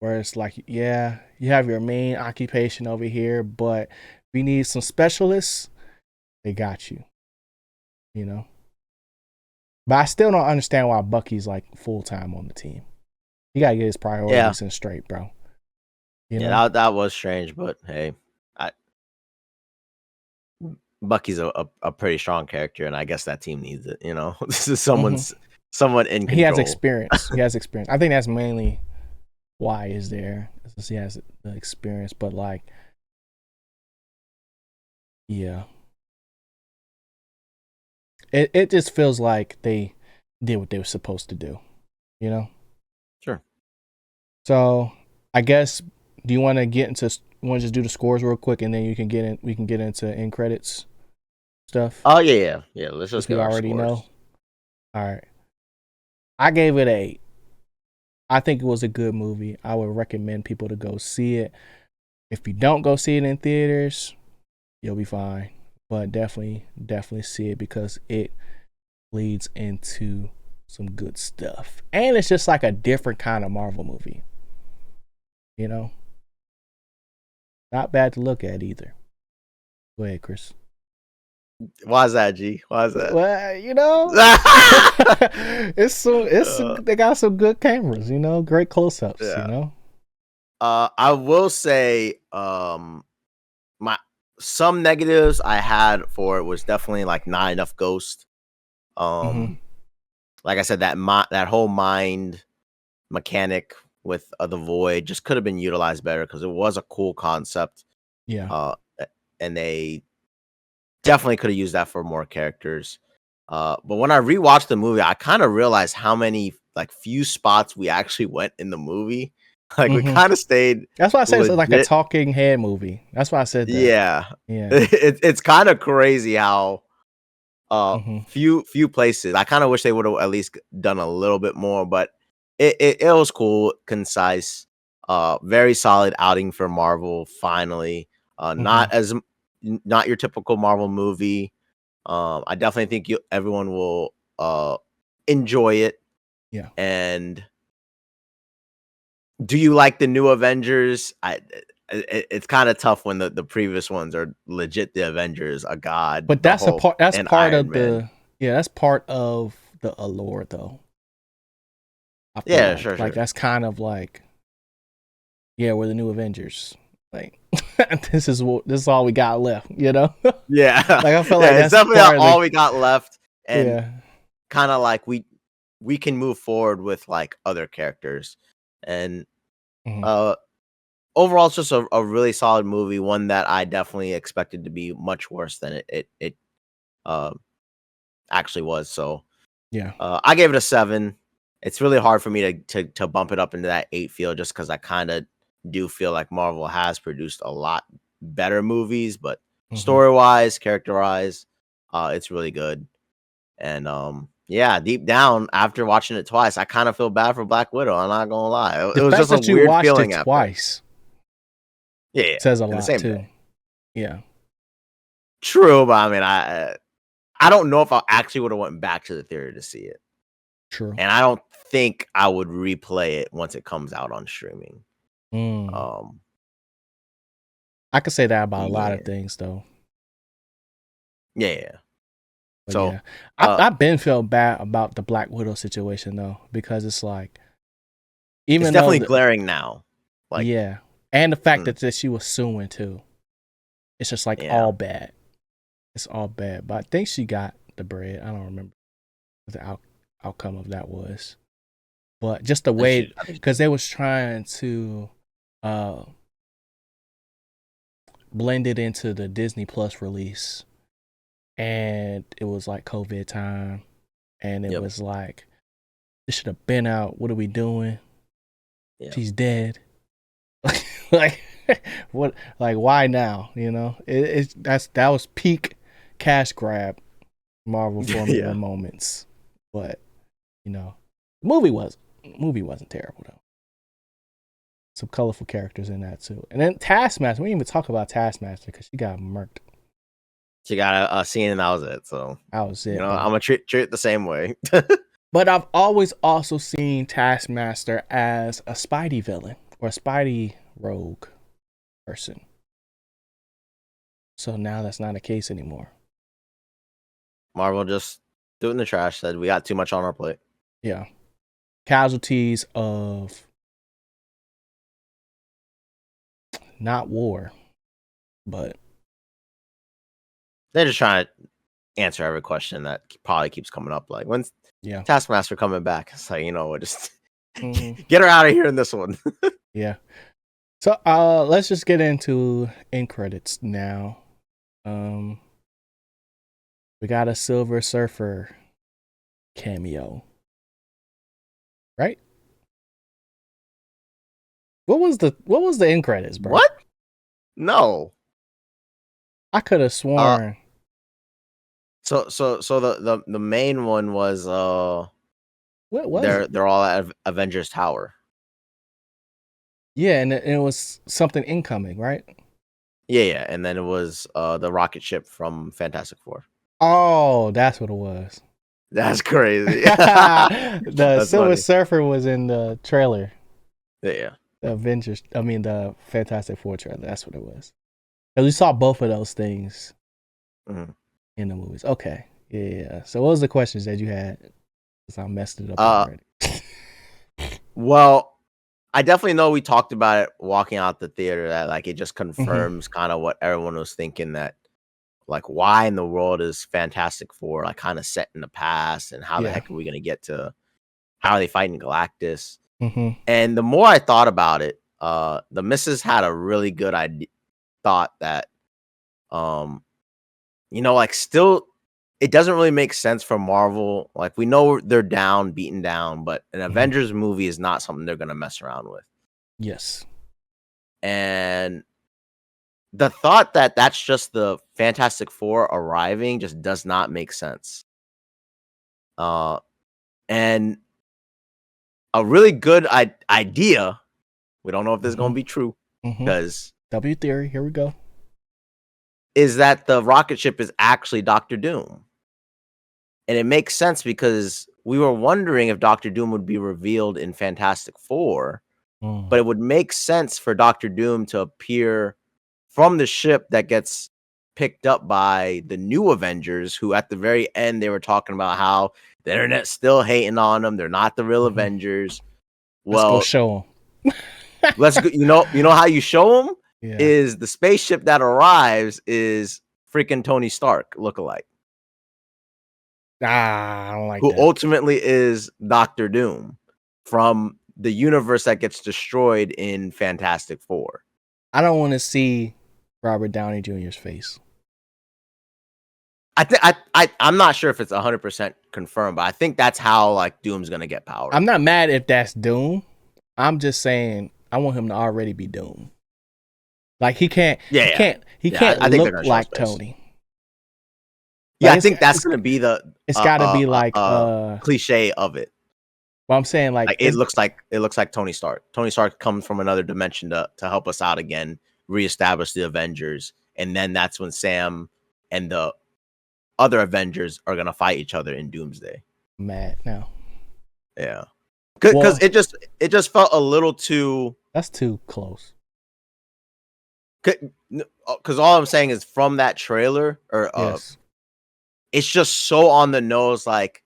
where it's like, yeah, you have your main occupation over here, but we need some specialists, they got you, But I still don't understand why Bucky's like full-time on the team. He gotta get his priorities in straight, bro. That was strange, but hey, Bucky's a pretty strong character, and I guess that team needs it. This is someone in control. He has experience. I think that's mainly why he's there, since he has the experience. But like, yeah, it just feels like they did what they were supposed to do. Sure. So I guess, do you want to get into? Want to just do the scores real quick, and then we can get into end credits stuff. Oh yeah. Let's just get. We already know. All right. I gave it 8. I think it was a good movie. I would recommend people to go see it. If you don't go see it in theaters, you'll be fine. But definitely see it, because it leads into some good stuff. And it's just like a different kind of Marvel movie. Not bad to look at either. Go ahead, Chris. Why is that, G? Why is that? Well, they got some good cameras, great close-ups, I will say, some negatives I had for it was definitely like not enough Ghost. Like I said, that whole mind mechanic with the Void just could have been utilized better, because it was a cool concept. Yeah. And they definitely could have used that for more characters. But when I rewatched the movie, I kind of realized how many few spots we actually went in the movie. We kind of stayed. That's why I said it's like a talking head movie. That's why I said that. Yeah. It's kind of crazy how few places. I kind of wish they would have at least done a little bit more, but it was cool, concise, very solid outing for Marvel. Finally, not as not your typical Marvel movie. I definitely think everyone will enjoy it. Yeah. And do you like the new Avengers? It's kind of tough when the previous ones are legit the Avengers, a god. But that's part. That's part Iron of Man. that's part of the allure, though. I feel Yeah, like. sure. That's kind of like, yeah, we're the new Avengers. Like, this is all we got left, you know? Yeah. Like, I feel like it's that's definitely all we got left. And kind of like we can move forward with like other characters. And overall, it's just a really solid movie, one that I definitely expected to be much worse than it actually was. So yeah, I gave it a 7. It's really hard for me to bump it up into that 8 field, just because I kind of do feel like Marvel has produced a lot better movies, but story wise, character wise, it's really good. And yeah, deep down, after watching it twice, I kind of feel bad for Black Widow. I'm not gonna lie, it was just a weird feeling it twice. Yeah, says a lot too. Day. Yeah, true, but I mean, I don't know if I actually would have went back to the theater to see it. True, and I don't think I would replay it once it comes out on streaming. I could say that about a lot of things, though. Yeah. But so yeah. I've been felt bad about the Black Widow situation, though, because it's like, even it's definitely glaring now. Like, yeah, and the fact that she was suing too. It's just like all bad. It's all bad. But I think she got the bread. I don't remember what the outcome of that was. But just the way, because they was trying to blend it into the Disney Plus release. And it was like COVID time. And it was like, this should have been out. What are we doing? Yep. She's dead. Like, what? Like, why now? You know, that was peak cash grab Marvel formula moments. But you know, the movie wasn't terrible though. Some colorful characters in that too. And then Taskmaster. We didn't even talk about Taskmaster because she got murked. She got a scene and that was it. So that was it. You know, I'm gonna treat it the same way. But I've always also seen Taskmaster as a Spidey villain or a Spidey rogue person. So now that's not the case anymore. Marvel just threw it in the trash, said we got too much on our plate. Yeah. Casualties of not war, but they're just trying to answer every question that probably keeps coming up. Like, when's Taskmaster coming back? It's like, you know what, just get her out of here in this one. Yeah. So let's just get into end credits now. We got a Silver Surfer cameo. Right? What was the end credits, bro? What? No. I could have sworn. So the main one was what was they're all at Avengers Tower. Yeah, and it was something incoming, right? Yeah, and then it was the rocket ship from Fantastic Four. Oh, that's what it was. That's crazy. The Silver Surfer was in the trailer. Yeah. The Avengers, the Fantastic Four trailer. That's what it was. Because we saw both of those things in the movies. Okay. Yeah. So what was the questions that you had? Because I messed it up already. Well, I definitely know we talked about it walking out the theater, that like it just confirms kind of what everyone was thinking, that like, why in the world is Fantastic Four like kind of set in the past, and how the heck are we going to get to how are they fighting Galactus? And the more I thought about it, the missus had a really good thought that, you know, like still, it doesn't really make sense for Marvel. Like, we know they're beaten down, but an Avengers movie is not something they're going to mess around with. Yes. And the thought that that's just the Fantastic Four arriving just does not make sense. And a really good idea, we don't know if this is going to be true, because W theory, here we go. is that the rocket ship is actually Doctor Doom. And it makes sense because we were wondering if Doctor Doom would be revealed in Fantastic Four, but it would make sense for Doctor Doom to appear from the ship that gets picked up by the new Avengers, who at the very end, they were talking about how the internet's still hating on them. They're not the real Avengers. Let's go show them. Let's go. You know how you show them? Yeah. Is the spaceship that arrives is freaking Tony Stark lookalike. I don't like who that. Ultimately is Doctor Doom from the universe that gets destroyed in Fantastic Four. I don't want to see Robert Downey Jr.'s face. I'm not sure if it's 100% confirmed, but I think that's how like Doom's gonna get power. I'm not mad if that's Doom. I'm just saying I want him to already be Doom. Like he can't. Yeah, he can't look like Tony. Yeah, like I think that's gonna be the. It's got to be like cliche of it. Well, I'm saying like it looks like Tony Stark. Tony Stark comes from another dimension to help us out again, reestablish the Avengers, and then that's when Sam and the other Avengers are gonna fight each other in Doomsday. Mad now. Yeah, because it just felt a little too. That's too close. Because all I'm saying is from that trailer, or yes. It's just so on the nose, like,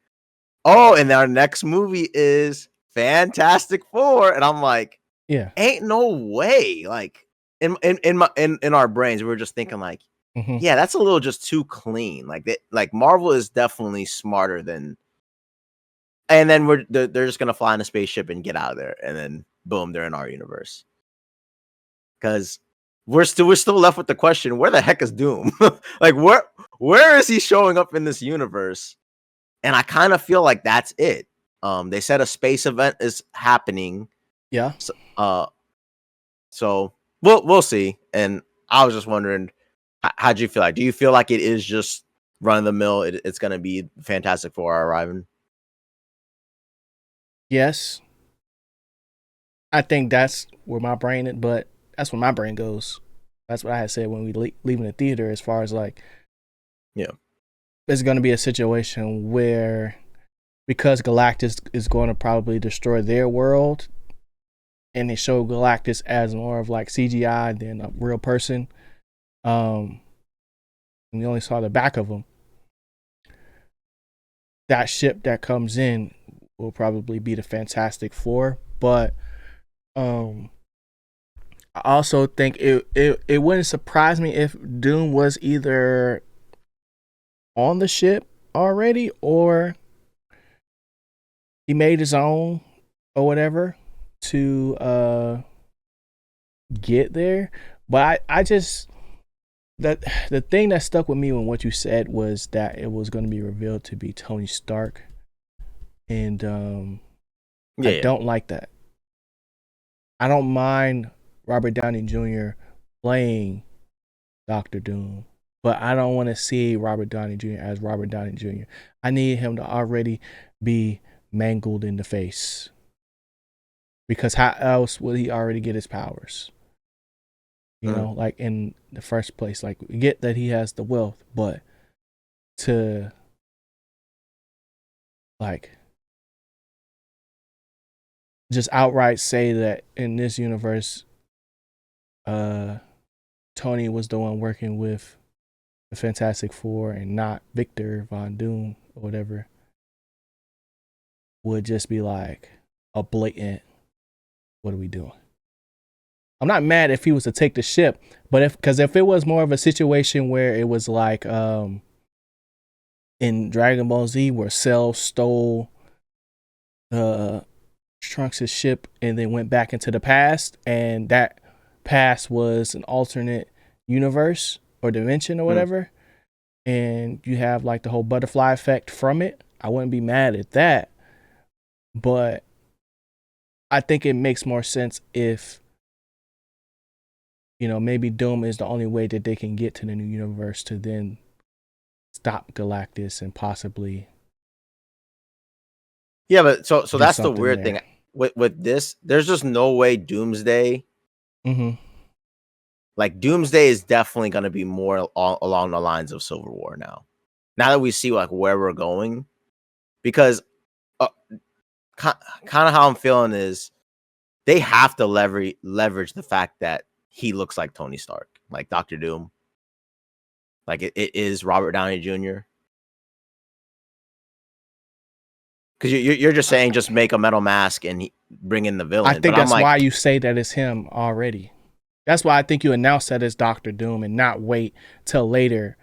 oh, and our next movie is Fantastic Four, and I'm like, yeah, ain't no way. Like in our brains, we were just thinking like, yeah, that's a little just too clean. Like Marvel is definitely smarter than. And then they're just gonna fly in a spaceship and get out of there, and then boom, they're in our universe. Because we're still left with the question: where the heck is Doom? Like where is he showing up in this universe? And I kind of feel like that's it. They said a space event is happening. Yeah. So we'll see. And I was just wondering, how'd you feel like? Do you feel like it is just run of the mill? It's gonna be Fantastic Four arriving. Yes. I think that's where my brain, but that's where my brain goes. That's what I had said when we leaving the theater. As far as like, yeah, it's going to be a situation where, because Galactus is going to probably destroy their world, and they show Galactus as more of like CGI than a real person. And we only saw the back of him. That ship that comes in will probably be the Fantastic Four, but I also think it wouldn't surprise me if Doom was either on the ship already or he made his own or whatever to get there. But I just the thing that stuck with me when what you said was that it was going to be revealed to be Tony Stark, and I don't like that. I don't mind Robert Downey Jr. playing Dr. Doom, but I don't want to see Robert Downey Jr. as Robert Downey Jr. I need him to already be mangled in the face, because how else would he already get his powers? You know, like in the first place, like we get that he has the wealth, but to like just outright say that in this universe, Tony was the one working with the Fantastic Four and not Victor Von Doom or whatever, would just be like a blatant, what are we doing? I'm not mad if he was to take the ship, but if it was more of a situation where it was like in Dragon Ball Z where Cell stole Trunks' ship and then went back into the past, and that past was an alternate universe or dimension or whatever, and you have like the whole butterfly effect from it, I wouldn't be mad at that. But I think it makes more sense if, you know, maybe Doom is the only way that they can get to the new universe to then stop Galactus and possibly. Yeah, but so that's the weird thing with this. There's just no way Doomsday like Doomsday is definitely going to be more along the lines of Civil War now. Now that we see like where we're going, because kind of how I'm feeling is they have to leverage the fact that he looks like Tony Stark, like Dr. Doom. Like it is Robert Downey Jr. Because you're just saying just make a metal mask and bring in the villain. I think that's why you say that it's him already. That's why I think you announce that it's Dr. Doom and not wait till later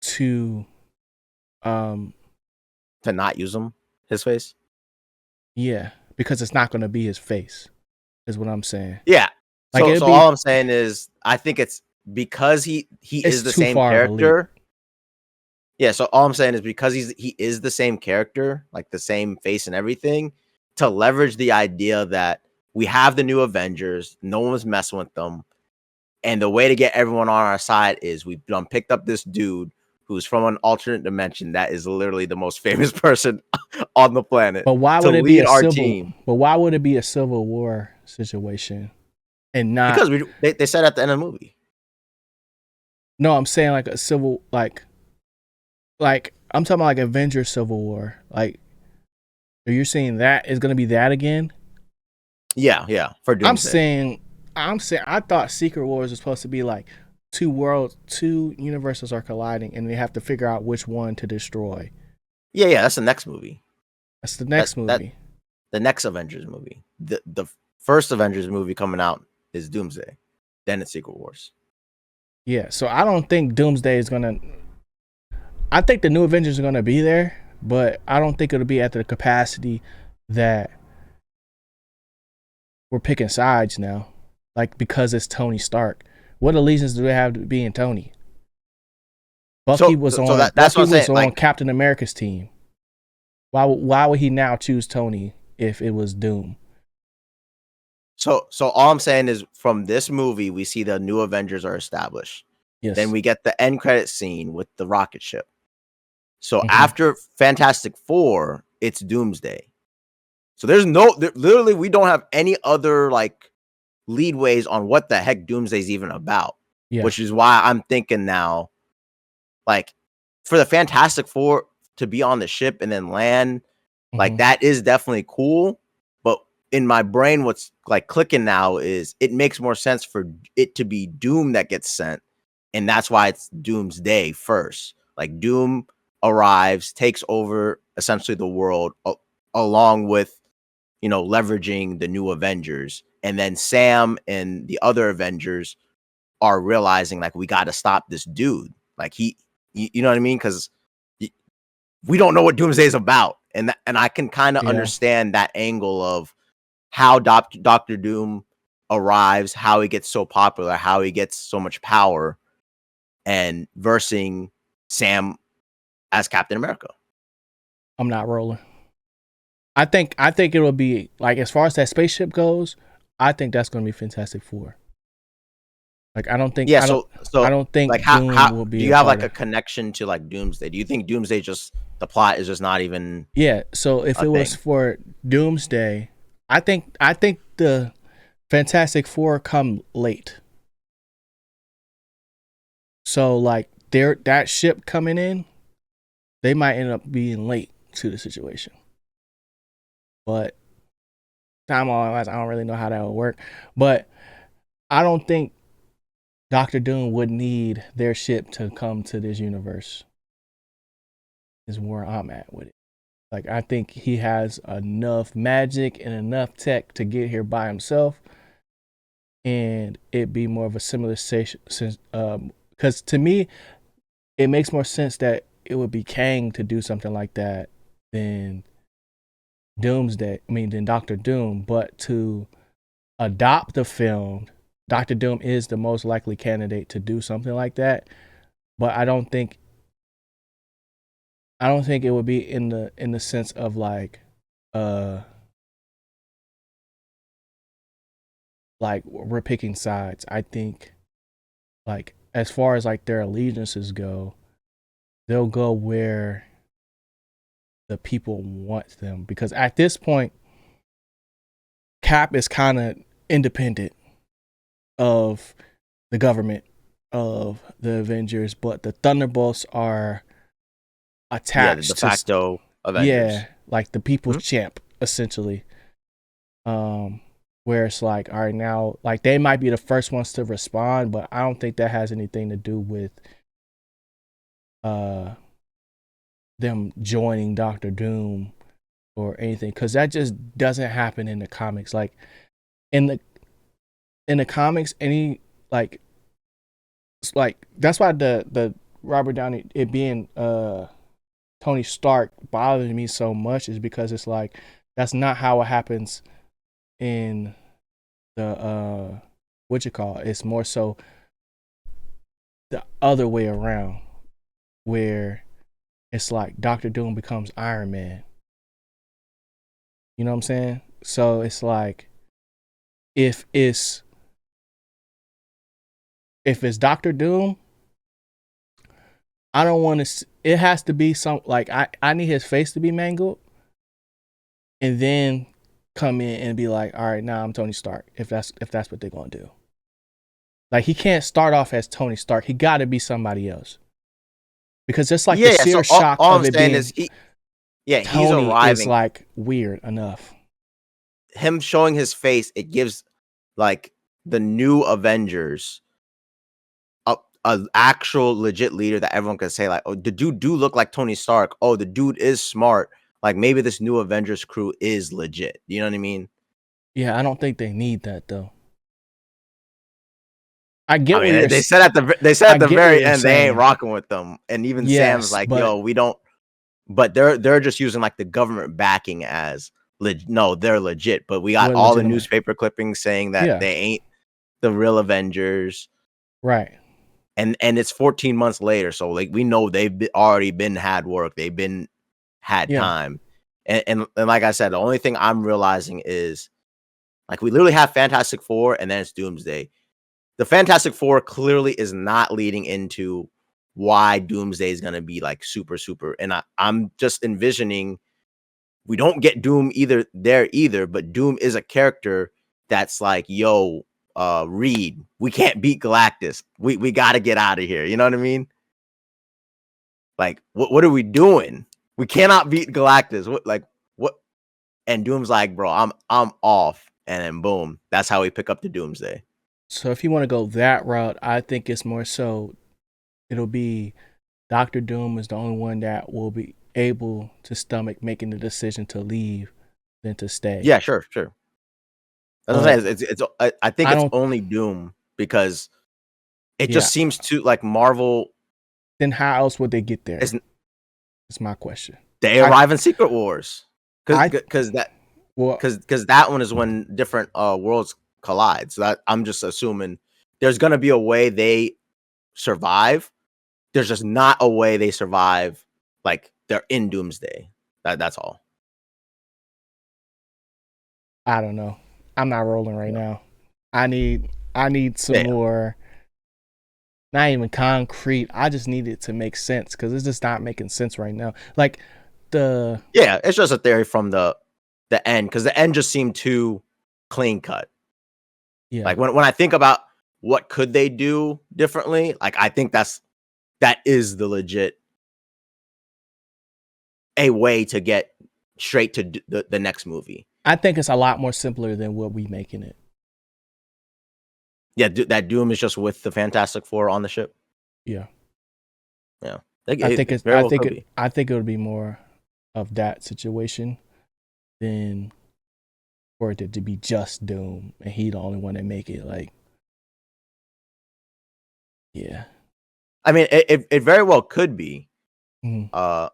to not use his face. Yeah, because it's not going to be his face, is what I'm saying. Yeah. Like so all I'm saying is I think it's because he is the same character. Yeah, so all I'm saying is because he is the same character, like the same face and everything, to leverage the idea that we have the new Avengers, no one's messing with them, and the way to get everyone on our side is we've picked up this dude who's from an alternate dimension that is literally the most famous person on the planet. But why would it be our team? But why would it be a Civil War situation and not because they said at the end of the movie? No, I'm saying like a civil like I'm talking about like Avengers Civil War. Like, are you saying that is going to be that again? Yeah. For Doomsday. I'm saying I thought Secret Wars was supposed to be like two universes are colliding and they have to figure out which one to destroy. Yeah, that's the next movie. That's the next movie. The next Avengers movie. The first Avengers movie coming out is Doomsday. Then it's Secret Wars. Yeah, so I don't think Doomsday is gonna. I think the new Avengers are gonna be there, but I don't think it'll be at the capacity that we're picking sides now. Like, because it's Tony Stark. What allegiance do they have to be in Tony? Bucky was on Captain America's team. Why would he now choose Tony if it was Doom? So all I'm saying is from this movie, we see the new Avengers are established. Yes. Then we get the end credit scene with the rocket ship. So after Fantastic Four, it's Doomsday. So literally we don't have any other like leadways on what the heck Doomsday is even about. Yeah. Which is why I'm thinking now, like for the Fantastic Four to be on the ship and then land, like that is definitely cool. But in my brain, what's like clicking now is it makes more sense for it to be Doom that gets sent. And that's why it's Doomsday first. Like Doom arrives, takes over essentially the world along with, leveraging the new Avengers. And then Sam and the other Avengers are realizing like, we got to stop this dude. Like you know what I mean? Because we don't know what Doomsday is about. And I can kind of understand that angle of how Dr. Doom arrives, how he gets so popular, how he gets so much power, and versing Sam as Captain America. I'm not rolling. I think it will be like, as far as that spaceship goes, I think that's going to be Fantastic Four. Like, I don't think. Yeah. I don't think like how will be. Do you have like a connection to like Doomsday? Do you think Doomsday the plot is just not even? Yeah. So if it was for Doomsday, I think the Fantastic Four come late. So like that ship coming in, they might end up being late to the situation. But time-wise, I don't really know how that would work. But I don't think Dr. Doom would need their ship to come to this universe. Is where I'm at with it. Like, I think he has enough magic and enough tech to get here by himself, and it'd be more of a similar sense. Because to me, it makes more sense that it would be Kang to do something like that than than Dr. Doom. But to adopt the film, Dr. Doom is the most likely candidate to do something like that. But I don't think it would be in the sense of like we're picking sides. I think like as far as like their allegiances go, they'll go where the people want them, because at this point Cap is kind of independent of the government of the Avengers, but the Thunderbolts are attached the de facto Avengers. like the people's champ, essentially. Where it's like, all right, now, like they might be the first ones to respond, but I don't think that has anything to do with them joining Doctor Doom or anything, because that just doesn't happen in the comics. Like in the comics, any like that's why the Robert Downey, it being Tony Stark, bothers me so much, is because it's like that's not how it happens in the it's more so the other way around, where it's like Doctor Doom becomes Iron Man. You know what I'm saying? So it's like if it's Doctor Doom, I don't want to. It has to be some, like I need his face to be mangled, and then come in and be like, all right, now I'm Tony Stark. If that's what they're gonna do, like he can't start off as Tony Stark. He got to be somebody else, because just like the sheer shock all of I'm it saying being is he's Tony arriving. Is like weird enough. Him showing his face, it gives like the new Avengers a actual legit leader that everyone can say like, oh, the dude do look like Tony Stark. Oh, the dude is smart. Like maybe this new Avengers crew is legit. You know what I mean? Yeah, I don't think they need that though. I get what you're they said at the very end they ain't rocking with them, and even Sam's like, yo, we don't. But they're just using like the government backing as no, they're legit. But we got all the newspaper clippings saying that they ain't the real Avengers, right? And it's 14 months later, so like we know they've already been had work, they've had time, and like I said, the only thing I'm realizing is like we literally have Fantastic Four, and then it's Doomsday. The Fantastic Four clearly is not leading into why Doomsday is gonna be like super, and I'm just envisioning we don't get Doom either, but Doom is a character that's like, yo, Reed, we can't beat Galactus. We got to get out of here. You know what I mean? Like, what are we doing? We cannot beat Galactus. What? And Doom's like, bro, I'm off. And then boom, that's how we pick up the Doomsday. So if you want to go that route, I think it's more so it'll be Doctor Doom is the only one that will be able to stomach making the decision to leave than to stay. Yeah, sure. That's what I'm saying. I think it's only Doom, because it just seems to like Marvel. Then how else would they get there? It's my question. They arrive in Secret Wars, because that one is when different worlds collide. So that I'm just assuming there's gonna be a way they survive. There's just not a way they survive like they're in Doomsday. That's all. I don't know. I'm not rolling right now. I need some more, not even concrete. I just need it to make sense, because it's just not making sense right now. Like it's just a theory from the end, because the end just seemed too clean cut. Yeah. Like when I think about what could they do differently, like I think that is the legit a way to get straight to the next movie. I think it's a lot more simpler than what we making it. Yeah, that Doom is just with the Fantastic Four on the ship. Yeah. I think it would be more of that situation than for it to be just Doom and he the only one that make it. Like, yeah. I mean, it very well could be. Mm-hmm.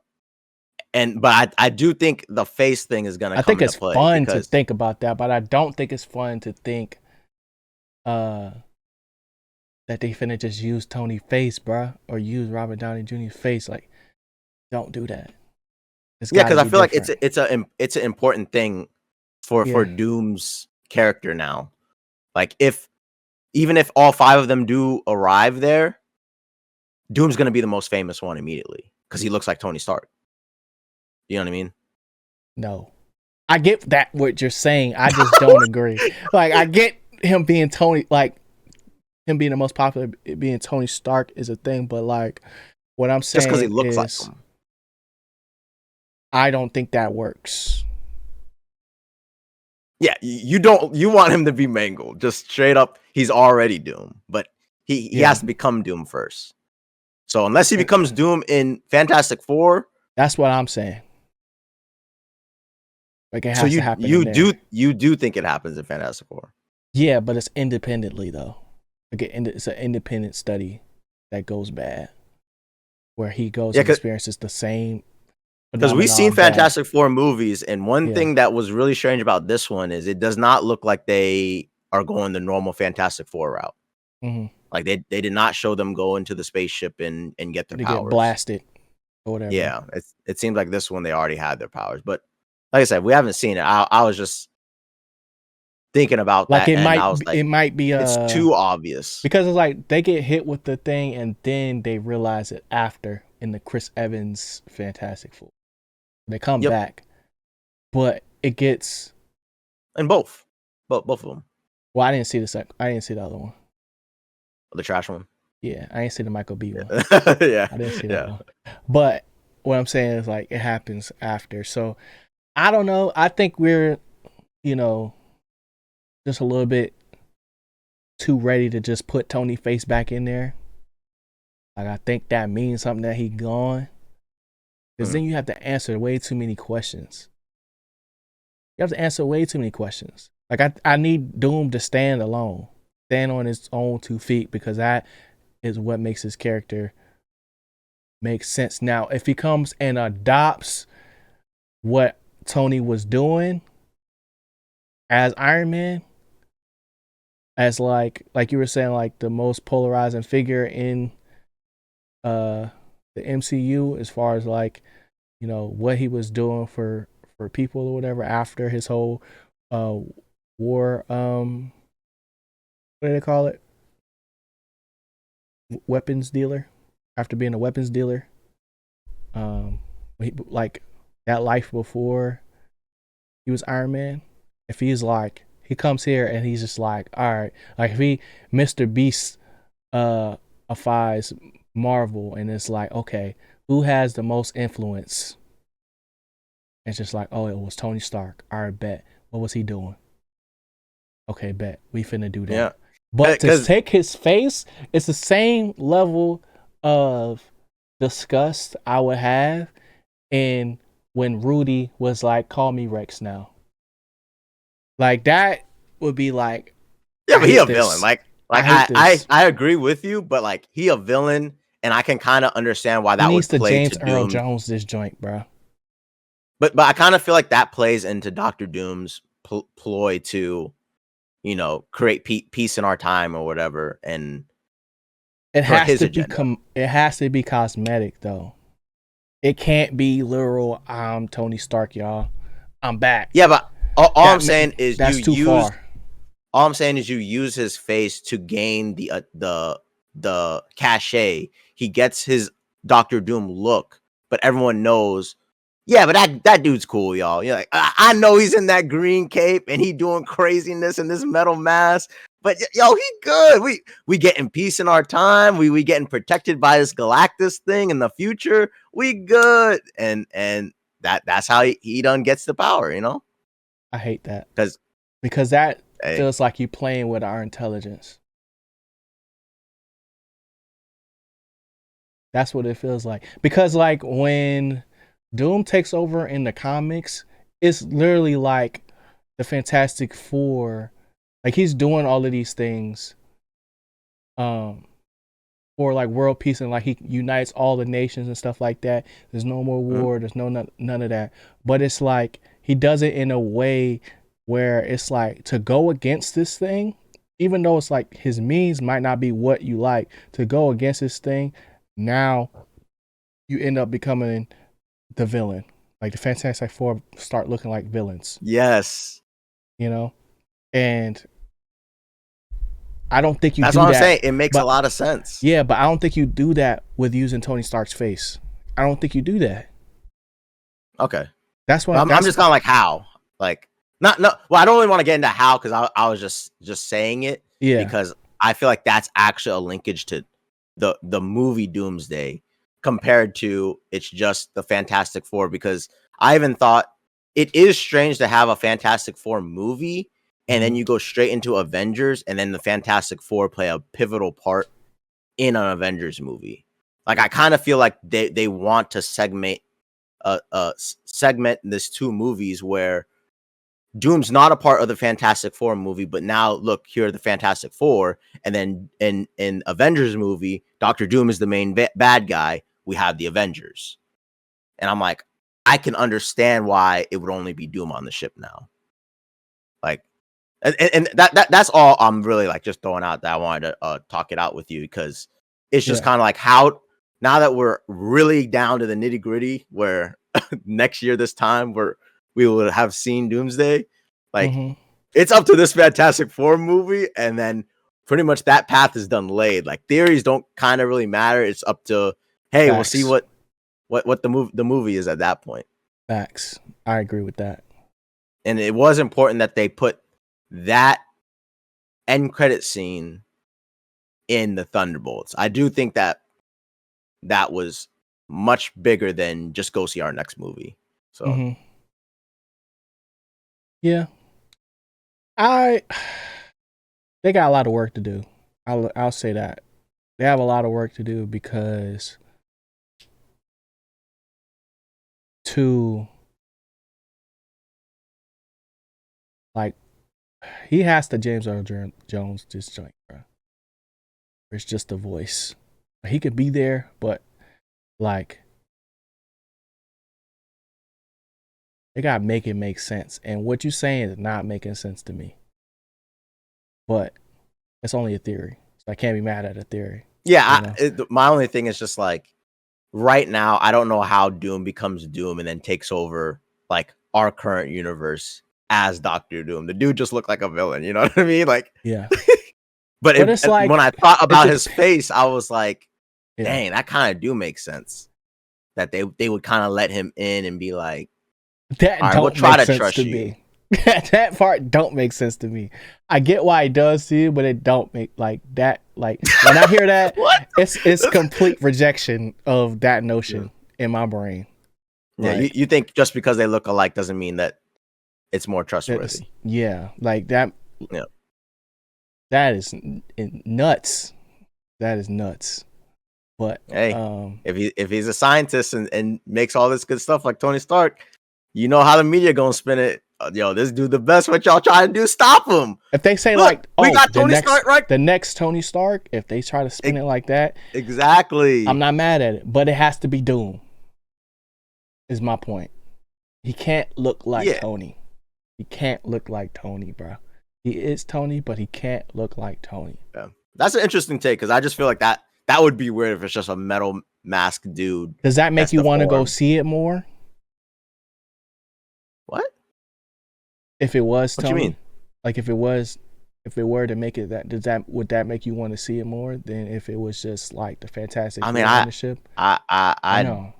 But I do think the face thing is gonna. I think it's fun to think about that, but I don't think it's fun to think that they finna just use Tony face, bruh, or use Robert Downey Jr.'s face. Like, don't do that. Because I feel like it's an important thing for Doom's character now. Like even if all 5 of them do arrive there, Doom's gonna be the most famous one immediately because he looks like Tony Stark. You know what I mean? No. I get that what you're saying. I just don't agree. Like, I get him being Tony, like him being the most popular, being Tony Stark is a thing, but like what I'm saying just because he looks is, like him. I don't think that works. Yeah, you want him to be mangled, just straight up. He's already Doom, but he has to become Doom first. So unless he becomes Doom in Fantastic Four, that's what I'm saying. Like it has to happen. You do think it happens in Fantastic Four? Yeah, but it's independently though. Like it's an independent study that goes bad, where he goes and experiences the same. Because we've seen Fantastic Four movies, and one thing that was really strange about this one is it does not look like they are going the normal Fantastic Four route. Mm-hmm. Like they did not show them go into the spaceship and get their powers. Get blasted or whatever. Yeah, it seems like this one they already had their powers, but like I said, we haven't seen it. I was just thinking about like that, it and might I was like, it might be it's too obvious because it's like they get hit with the thing and then they realize it after in the Chris Evans Fantastic Four. They come back, but it gets in both of them. Well, I didn't see I didn't see the other one. The trash one. Yeah, I didn't see the Michael B one. Yeah, I didn't see that one. But what I'm saying is like it happens after. So I don't know. I think we're, just a little bit too ready to just put Tony face back in there. Like I think that means something that he gone. Because then you have to answer way too many questions. You have to answer way too many questions. Like I need Doom to stand alone, stand on his own 2 feet, because that is what makes his character make sense. Now, if he comes and adopts what Tony was doing as Iron Man, as like you were saying, like the most polarizing figure in the MCU, as far as like, what he was doing for people or whatever after his whole war, what do they call it? Weapons dealer. After being a weapons dealer, like that life before he was Iron Man. If he's like, he comes here and he's just like, all right, like if he Mr. Beast affies Marvel and it's like, okay, who has the most influence? It's just like, oh, it was Tony Stark. All right, bet. What was he doing? Okay, bet. We finna do that. Yeah. But to take his face, it's the same level of disgust I would have in when Rudy was like, call me Rex now. Like that would be like, yeah, but he a villain. Like I agree with you, but like he a villain, and I can kind of understand why that would play to James Earl Jones this joint, bro. But I kind of feel like that plays into Dr. Doom's ploy to, create peace in our time or whatever, and it has to be cosmetic though. It can't be literal. I'm Tony Stark, y'all. I'm back. Yeah, but all I'm saying is that's too far. All I'm saying is you use his face to gain the cachet. He gets his Dr. Doom look, but everyone knows. Yeah, but that dude's cool, y'all. You're like, I know he's in that green cape and he doing craziness in this metal mask, but yo, he good. We getting peace in our time. We getting protected by this Galactus thing in the future. We good, and that's how he done gets the power. I hate that because that feels like you playing with our intelligence. That's what it feels like. Because like when Doom takes over in the comics, it's literally like the Fantastic Four. Like he's doing all of these things for like world peace, and like he unites all the nations and stuff like that. There's no more war. There's none of that. But it's like he does it in a way where it's like to go against this thing, even though it's like his means might not be what you like, to go against this thing, now you end up becoming the villain. Like the Fantastic Four start looking like villains. Yes. And I don't think you That's do what I'm that, saying. It makes a lot of sense. Yeah, but I don't think you do that with using Tony Stark's face. I don't think you do that. Okay. That's why I'm just kind of like how. Like, well, I don't really want to get into how because I was just saying it. Yeah. Because I feel like that's actually a linkage to the movie Doomsday compared to it's just the Fantastic Four, because I even thought it is strange to have a Fantastic Four movie and then you go straight into Avengers and then the Fantastic Four play a pivotal part in an Avengers movie. Like, I kind of feel like they want to segment this two movies where Doom's not a part of the Fantastic Four movie, but now look, here are the Fantastic Four, and then in Avengers movie, Doctor Doom is the main bad guy. We have the Avengers, and I'm like, I can understand why it would only be Doom on the ship now. Like, and that's all I'm really like just throwing out that I wanted to talk it out with you, because it's just kind of like how now that we're really down to the nitty gritty, where next year this time we would have seen Doomsday. Like, it's up to this Fantastic Four movie, and then pretty much that path is done laid. Like, theories don't kind of really matter. It's up to, hey, Facts. We'll see what the movie is at that point. Facts. I agree with that. And it was important that they put that end credit scene in the Thunderbolts. I do think that was much bigger than just go see our next movie. So yeah, they got a lot of work to do. I'll say that they have a lot of work to do, because he has to James Earl Jones this joint, bro. It's just a voice. He could be there, but like, they gotta make it make sense. And what you're saying is not making sense to me. But it's only a theory, so I can't be mad at a theory. Yeah, my only thing is just like, right now, I don't know how Doom becomes Doom and then takes over like our current universe as Doctor Doom. The dude just looked like a villain, you know what I mean? Like, yeah. but it's like, when I thought about his face, I was like, dang, that kind of do make sense. That they would kind of let him in and be like, that all right, we'll try to trust you. That part don't make sense to me. I get why it does to you, but it don't make like that. Like, when I hear that, it's complete rejection of that notion in my brain. Yeah, like, you think just because they look alike doesn't mean that it's more trustworthy. Like that. Yeah, that is nuts. That is nuts. But hey, if he's a scientist and makes all this good stuff like Tony Stark, you know how the media gonna spin it. Yo, this dude the best. What y'all trying to do? Stop him. If they say, look, like, we got Tony Stark, right? The next Tony Stark, if they try to spin it like that, exactly. I'm not mad at it, but it has to be Doom. Is my point. He can't look like Tony. He can't look like Tony, bro. He is Tony, but he can't look like Tony. Yeah, that's an interesting take, because I just feel like that would be weird if it's just a metal mask dude. Does that make you want to go see it more? What? If it was Tony? What you mean? Like, if it were to make it that, would that make you want to see it more than if it was just like the Fantastic Four ship? I know.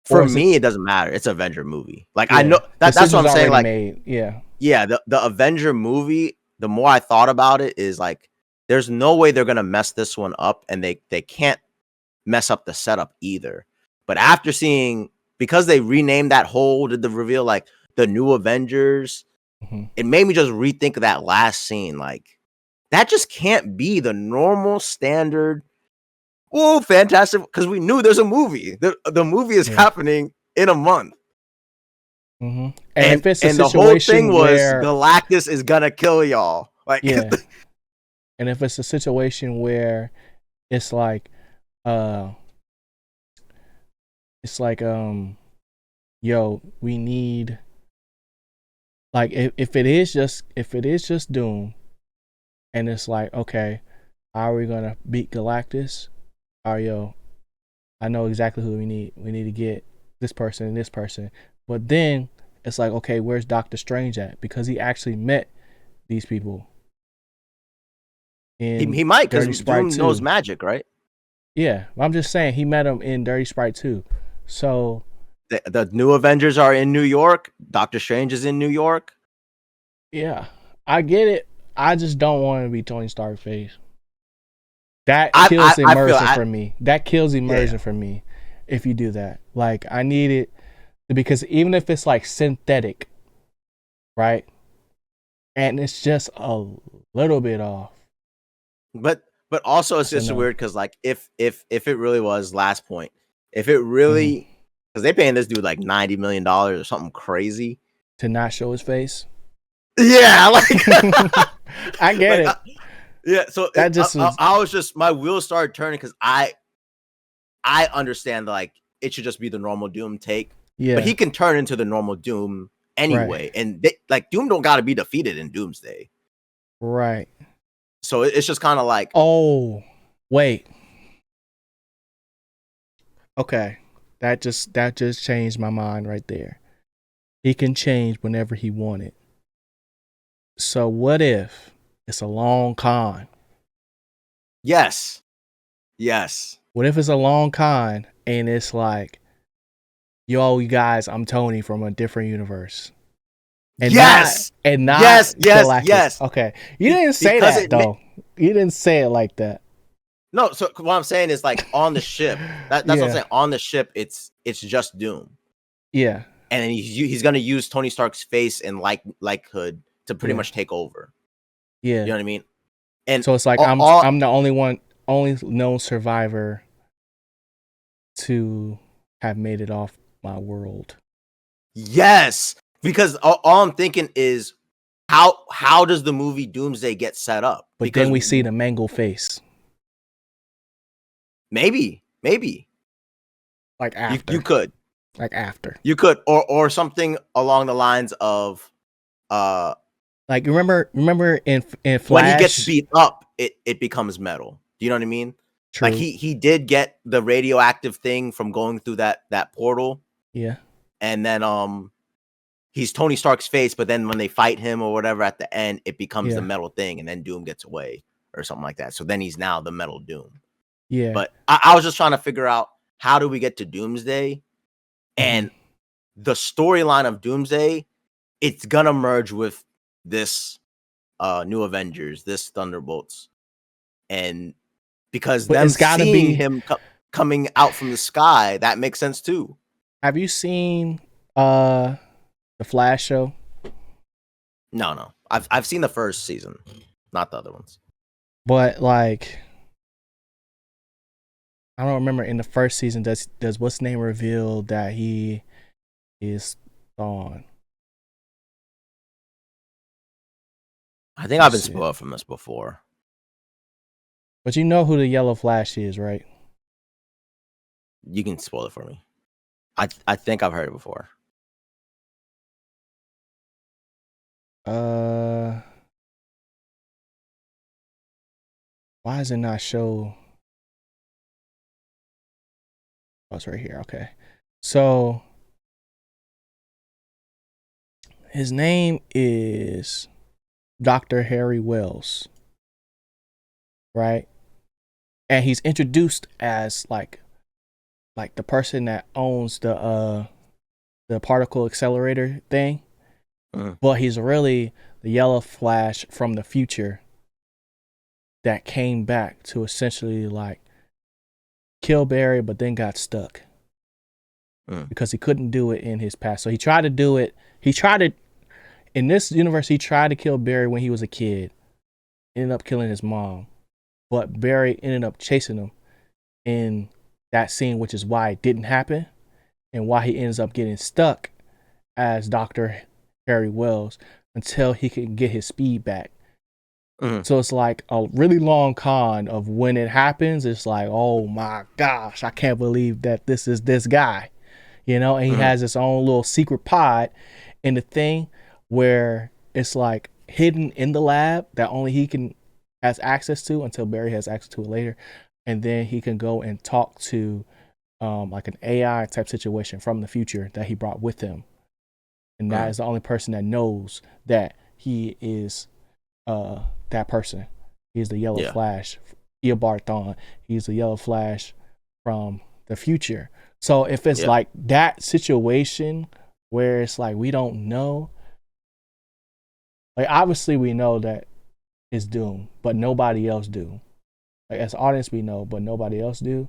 For me, it doesn't matter. It's an Avenger movie. Like, I know that's what I'm saying. Like, the Avenger movie. The more I thought about it, is like, there's no way they're gonna mess this one up, and they can't mess up the setup either. But after seeing, because they renamed that whole, did the reveal like the new Avengers, it made me just rethink that last scene. Like, that just can't be the normal standard. Oh, fantastic! Because we knew there's a movie. The movie is happening in a month. And if it's a situation the whole thing was Galactus is gonna kill y'all. Like, and if it's a situation where it's like, yo, we need, like, if it is just Doom, and it's like, okay, how are we gonna beat Galactus? I know exactly who we need. We need to get this person and this person. But then it's like, okay, where's Doctor Strange at? Because he actually met these people. He might, because Doom knows magic, right? Yeah, I'm just saying he met him in Dirty Sprite 2. So the new Avengers are in New York. Doctor Strange is in New York. Yeah, I get it. I just don't want to be Tony Stark face. That kills immersion for me. That kills immersion for me if you do that. Like, I need it because even if it's like synthetic, right? And it's just a little bit off. But also it's just weird because like if it really was last point, if it really because they paying this dude like $90 million or something crazy to not show his face. Yeah, like I get it. Yeah, so that just I was just my wheels started turning because I understand like it should just be the normal Doom take. Yeah, but he can turn into the normal Doom anyway, and like Doom don't got to be defeated in Doomsday, right? So it's just kind of like, oh, wait, okay, that just changed my mind right there. He can change whenever he wanted. So what if it's a long con? Yes. What if it's a long con and it's like, yo, you guys, I'm Tony from a different universe. And yes. Yes. Okay. You didn't say that though. You didn't say it like that. No, so what I'm saying is like on the ship. That's what I'm saying. On the ship, it's just Doom. Yeah. And then he's gonna use Tony Stark's face and likelihood to pretty much take over. Yeah. You know what I mean? And so it's like I'm the only known survivor to have made it off my world. Yes. Because all I'm thinking is how does the movie Doomsday get set up? But because then we see the mangled face. Maybe. Like after. You could. Like after. You could. Or something along the lines of like remember in Flash when he gets beat up, it becomes metal. Do you know what I mean? True. Like he did get the radioactive thing from going through that portal. Yeah. And then he's Tony Stark's face, but then when they fight him or whatever at the end, it becomes the metal thing, and then Doom gets away or something like that. So then he's now the metal Doom. Yeah. But I was just trying to figure out how do we get to Doomsday, and the storyline of Doomsday, it's gonna merge with this new Avengers, this Thunderbolts, and because them seeing him coming out from the sky, that makes sense too. Have you seen the Flash show? No. I've seen the first season, not the other ones. But like, I don't remember in the first season does what's name reveal that he is Thawne? I think I've been spoiled from this before. But you know who the Yellow Flash is, right? You can spoil it for me. I think I've heard it before. Why does it not show? Oh, it's right here. Okay. So his name is Dr. Harry Wells. Right? And he's introduced as like the person that owns the particle accelerator thing. But he's really the Yellow Flash from the future that came back to essentially like kill Barry, but then got stuck because he couldn't do it in his past. So he tried to do it. In this universe, he tried to kill Barry when he was a kid. Ended up killing his mom. But Barry ended up chasing him in that scene, which is why it didn't happen and why he ends up getting stuck as Dr. Harry Wells until he can get his speed back. So it's like a really long con of when it happens. It's like, oh my gosh, I can't believe that this is this guy, and he has his own little secret pod in the thing where it's like hidden in the lab that only he has access to until Barry has access to it later. And then he can go and talk to like an AI type situation from the future that he brought with him. And that is the only person that knows that he is that person. He's the Yellow Flash, Eobard Thawne. He's the Yellow Flash from the future. So if it's like that situation where it's like we don't know, like obviously we know that is Doom, but nobody else do. Like as audience we know, but nobody else do.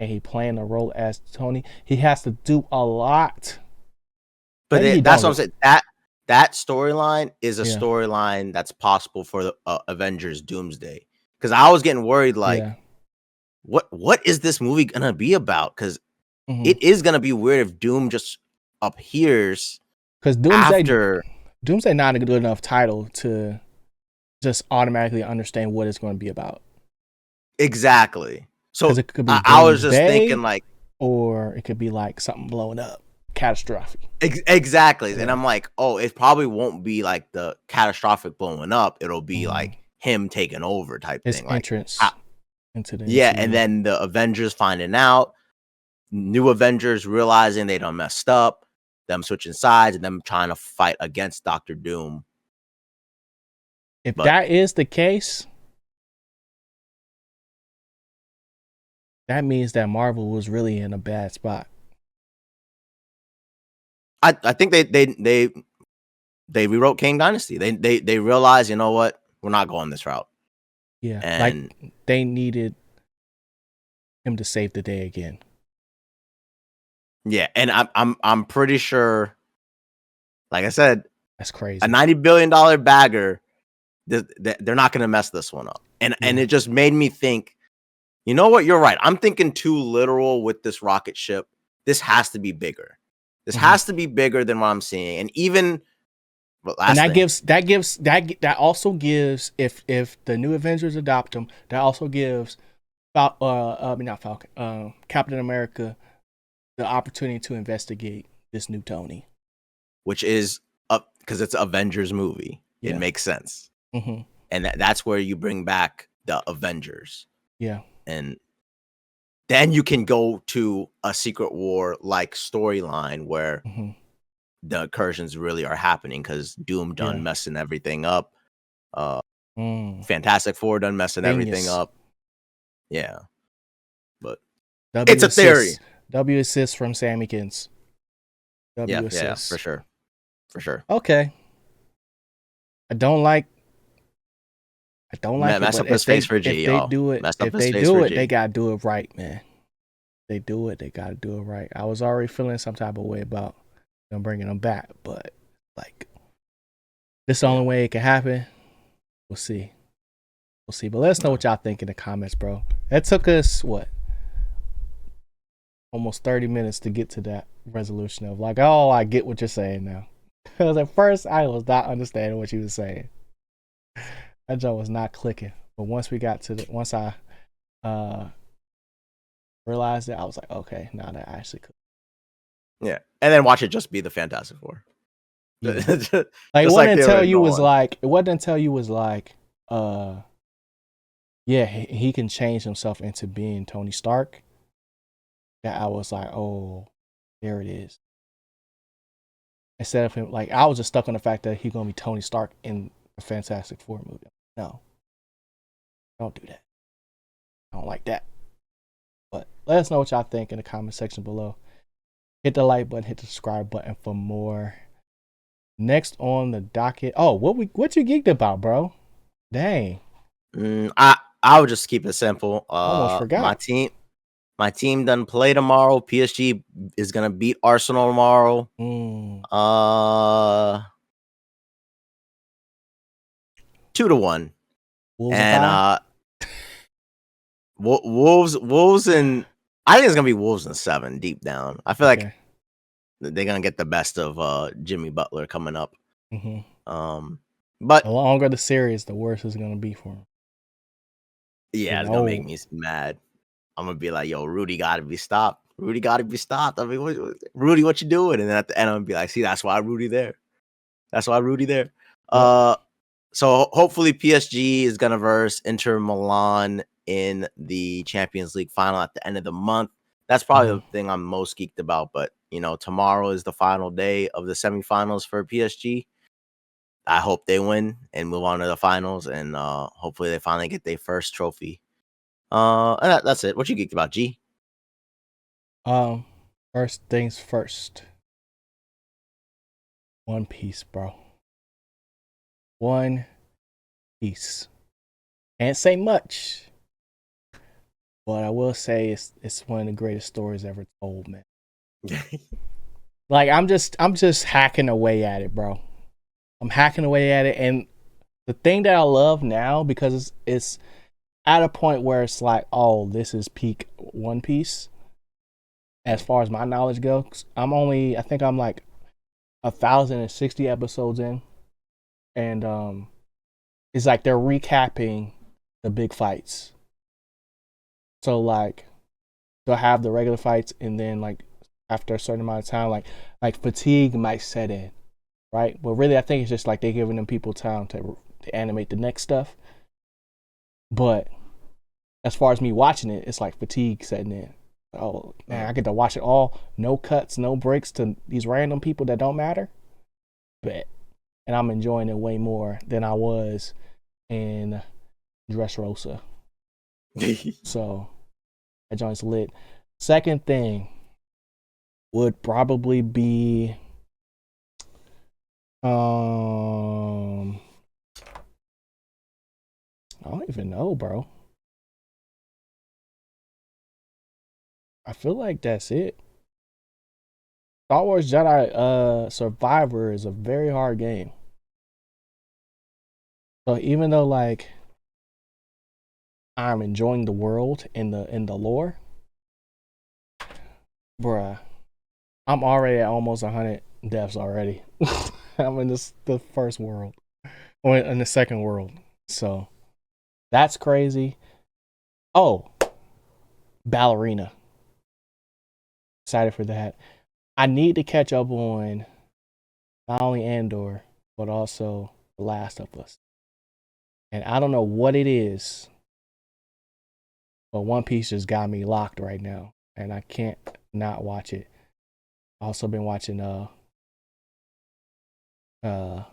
And he playing a role as Tony. He has to do a lot. But that's what I'm saying. That storyline is a storyline that's possible for the Avengers Doomsday. Because I was getting worried, like, what is this movie gonna be about? Because it is gonna be weird if Doom just appears. Because Doomsday not a good enough title to just automatically understand what it's going to be about. Exactly. So it could be I was just thinking, like, or it could be like something blowing up, catastrophic. Exactly. And I'm like, oh, it probably won't be like the catastrophic blowing up. It'll be like him taking over type His thing. entrance into the MCU. And then the Avengers finding out, new Avengers realizing they done messed up, them switching sides, and them trying to fight against Dr. Doom. If that is the case, that means that Marvel was really in a bad spot. I think they rewrote Kang Dynasty. They realized, you know what, we're not going this route. Yeah, and like they needed him to save the day again. Yeah, and I'm pretty sure, like I said, that's crazy. A $90 billion bagger, they're not going to mess this one up. And it just made me think, you know what, you're right. I'm thinking too literal with this rocket ship. This has to be bigger. This has to be bigger than what I'm seeing. And even that also gives if the new Avengers adopt them, that also gives Captain America the opportunity to investigate this new Tony, which is up because it's an Avengers movie. It makes sense. And that's where you bring back the Avengers. And then you can go to a Secret War like storyline where the incursions really are happening because Doom done messing everything up. Fantastic Four done messing everything up. Yeah. But it's a theory. W assist from Sammy Kins. Yeah, for sure. For sure. Okay. I don't like mess up his face for G. If they do it, they gotta do it right, man. They do it, they gotta do it right. I was already feeling some type of way about them bringing them back, but like this is the only way it can happen. We'll see. But let us know what y'all think in the comments, bro. That took us almost 30 minutes to get to that resolution of like, oh, I get what you're saying now. Because at first I was not understanding what you was saying. That joke was not clicking. But once I realized it, I was like, okay, now that actually could. Yeah. And then watch it just be the Fantastic Four. Yeah. Like it wasn't until you was like, yeah, he can change himself into being Tony Stark. That I was like, oh, there it is. Instead of him, like I was just stuck on the fact that he's gonna be Tony Stark in a Fantastic Four movie. No, don't do that. I don't like that. But let us know what y'all think in the comment section below. Hit the like button, hit the subscribe button for more. Next on the docket. Oh, what you geeked about, bro? Dang. I would just keep it simple. Almost forgot. My team doesn't play tomorrow. PSG is gonna beat Arsenal tomorrow. 2-1. Wolves and Wolves and I think it's gonna be Wolves and 7 deep down. I feel like they're gonna get the best of Jimmy Butler coming up. But the longer the series, the worse it's gonna be for him. Yeah, it's gonna make me mad. I'm gonna be like, yo, Rudy gotta be stopped. Rudy gotta be stopped. I mean, Rudy, what you doing? And then at the end, I'm gonna be like, see, that's why Rudy there. That's why Rudy there. So hopefully PSG is gonna verse Inter Milan in the Champions League final at the end of the month. That's probably the thing I'm most geeked about. But tomorrow is the final day of the semifinals for PSG. I hope they win and move on to the finals, and hopefully they finally get their first trophy. And that's it. What you geeked about, G? First things first. One Piece, bro. One Piece. Can't say much, but I will say it's one of the greatest stories ever told, man. Like I'm just hacking away at it, bro. I'm hacking away at it, and the thing that I love now, because it's at a point where it's like, oh, this is peak One Piece. As far as my knowledge goes, I think I'm like 1,060 episodes in, and it's like they're recapping the big fights. So like they'll have the regular fights, and then like after a certain amount of time, like fatigue might set in, right? But really, I think it's just like they're giving them people time to animate the next stuff. But as far as me watching it, it's like fatigue setting in. Oh man, I get to watch it all, no cuts, no breaks to these random people that don't matter. But and I'm enjoying it way more than I was in Dressrosa. So that joint's lit. Second thing would probably be I don't even know, bro. I feel like that's it. Star Wars Jedi Survivor is a very hard game. So even though like I'm enjoying the world in the lore, bruh, I'm already at almost 100 deaths already. I'm in the first world, or in the second world. So that's crazy. Oh, Ballerina. Excited for that. I need to catch up on not only Andor, but also The Last of Us. And I don't know what it is, but One Piece just got me locked right now, and I can't not watch it. Also been watching I'm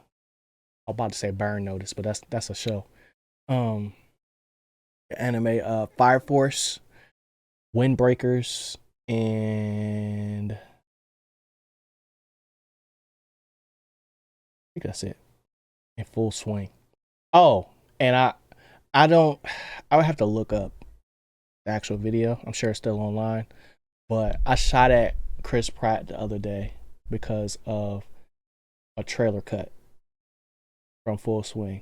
about to say Burn Notice, but that's a show. Anime Fire Force, Windbreakers, and I think that's it. In full swing. Oh, and I would have to look up the actual video. I'm sure it's still online. But I shot at Chris Pratt the other day because of a trailer cut from Full Swing.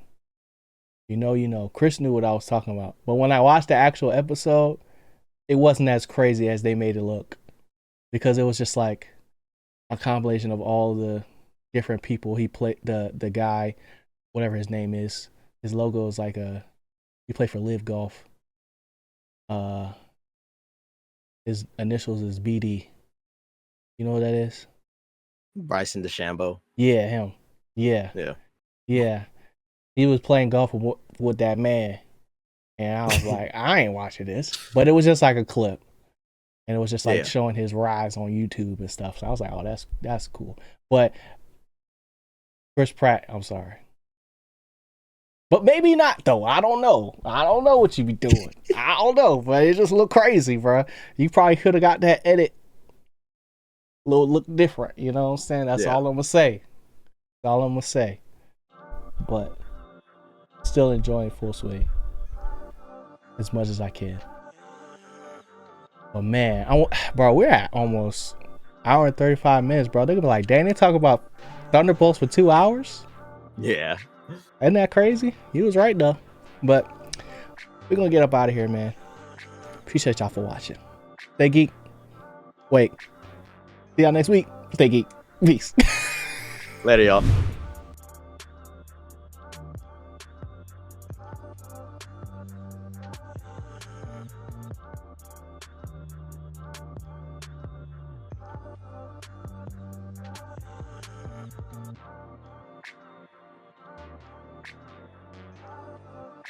You know. Chris knew what I was talking about. But when I watched the actual episode, it wasn't as crazy as they made it look. Because it was just like a compilation of all the different people he played. The guy, whatever his name is, his logo is like he played for Live Golf. His initials is BD. You know what that is? Bryson DeChambeau. Yeah, him. Yeah. He was playing golf with that man, and I was like, I ain't watching this. But it was just like a clip, and it was just like showing his rise on YouTube and stuff. So I was like, oh, that's cool. But Chris Pratt, I'm sorry. But maybe not, though. I don't know. I don't know what you be doing. I don't know, but it just looked crazy, bro. You probably could have got that edit look different. You know what I'm saying? That's all I'm going to say. That's all I'm going to say. But still enjoying Full Swing as much as I can. But man, bro, we're at almost hour and 35 minutes, bro. They're going to be like, dang, they talk about Thunderbolts for 2 hours? Yeah. Isn't that crazy? He was right, though. But we're going to get up out of here, man. Appreciate y'all for watching. Stay geek. Wait. See y'all next week. Stay geek. Peace. Later, y'all.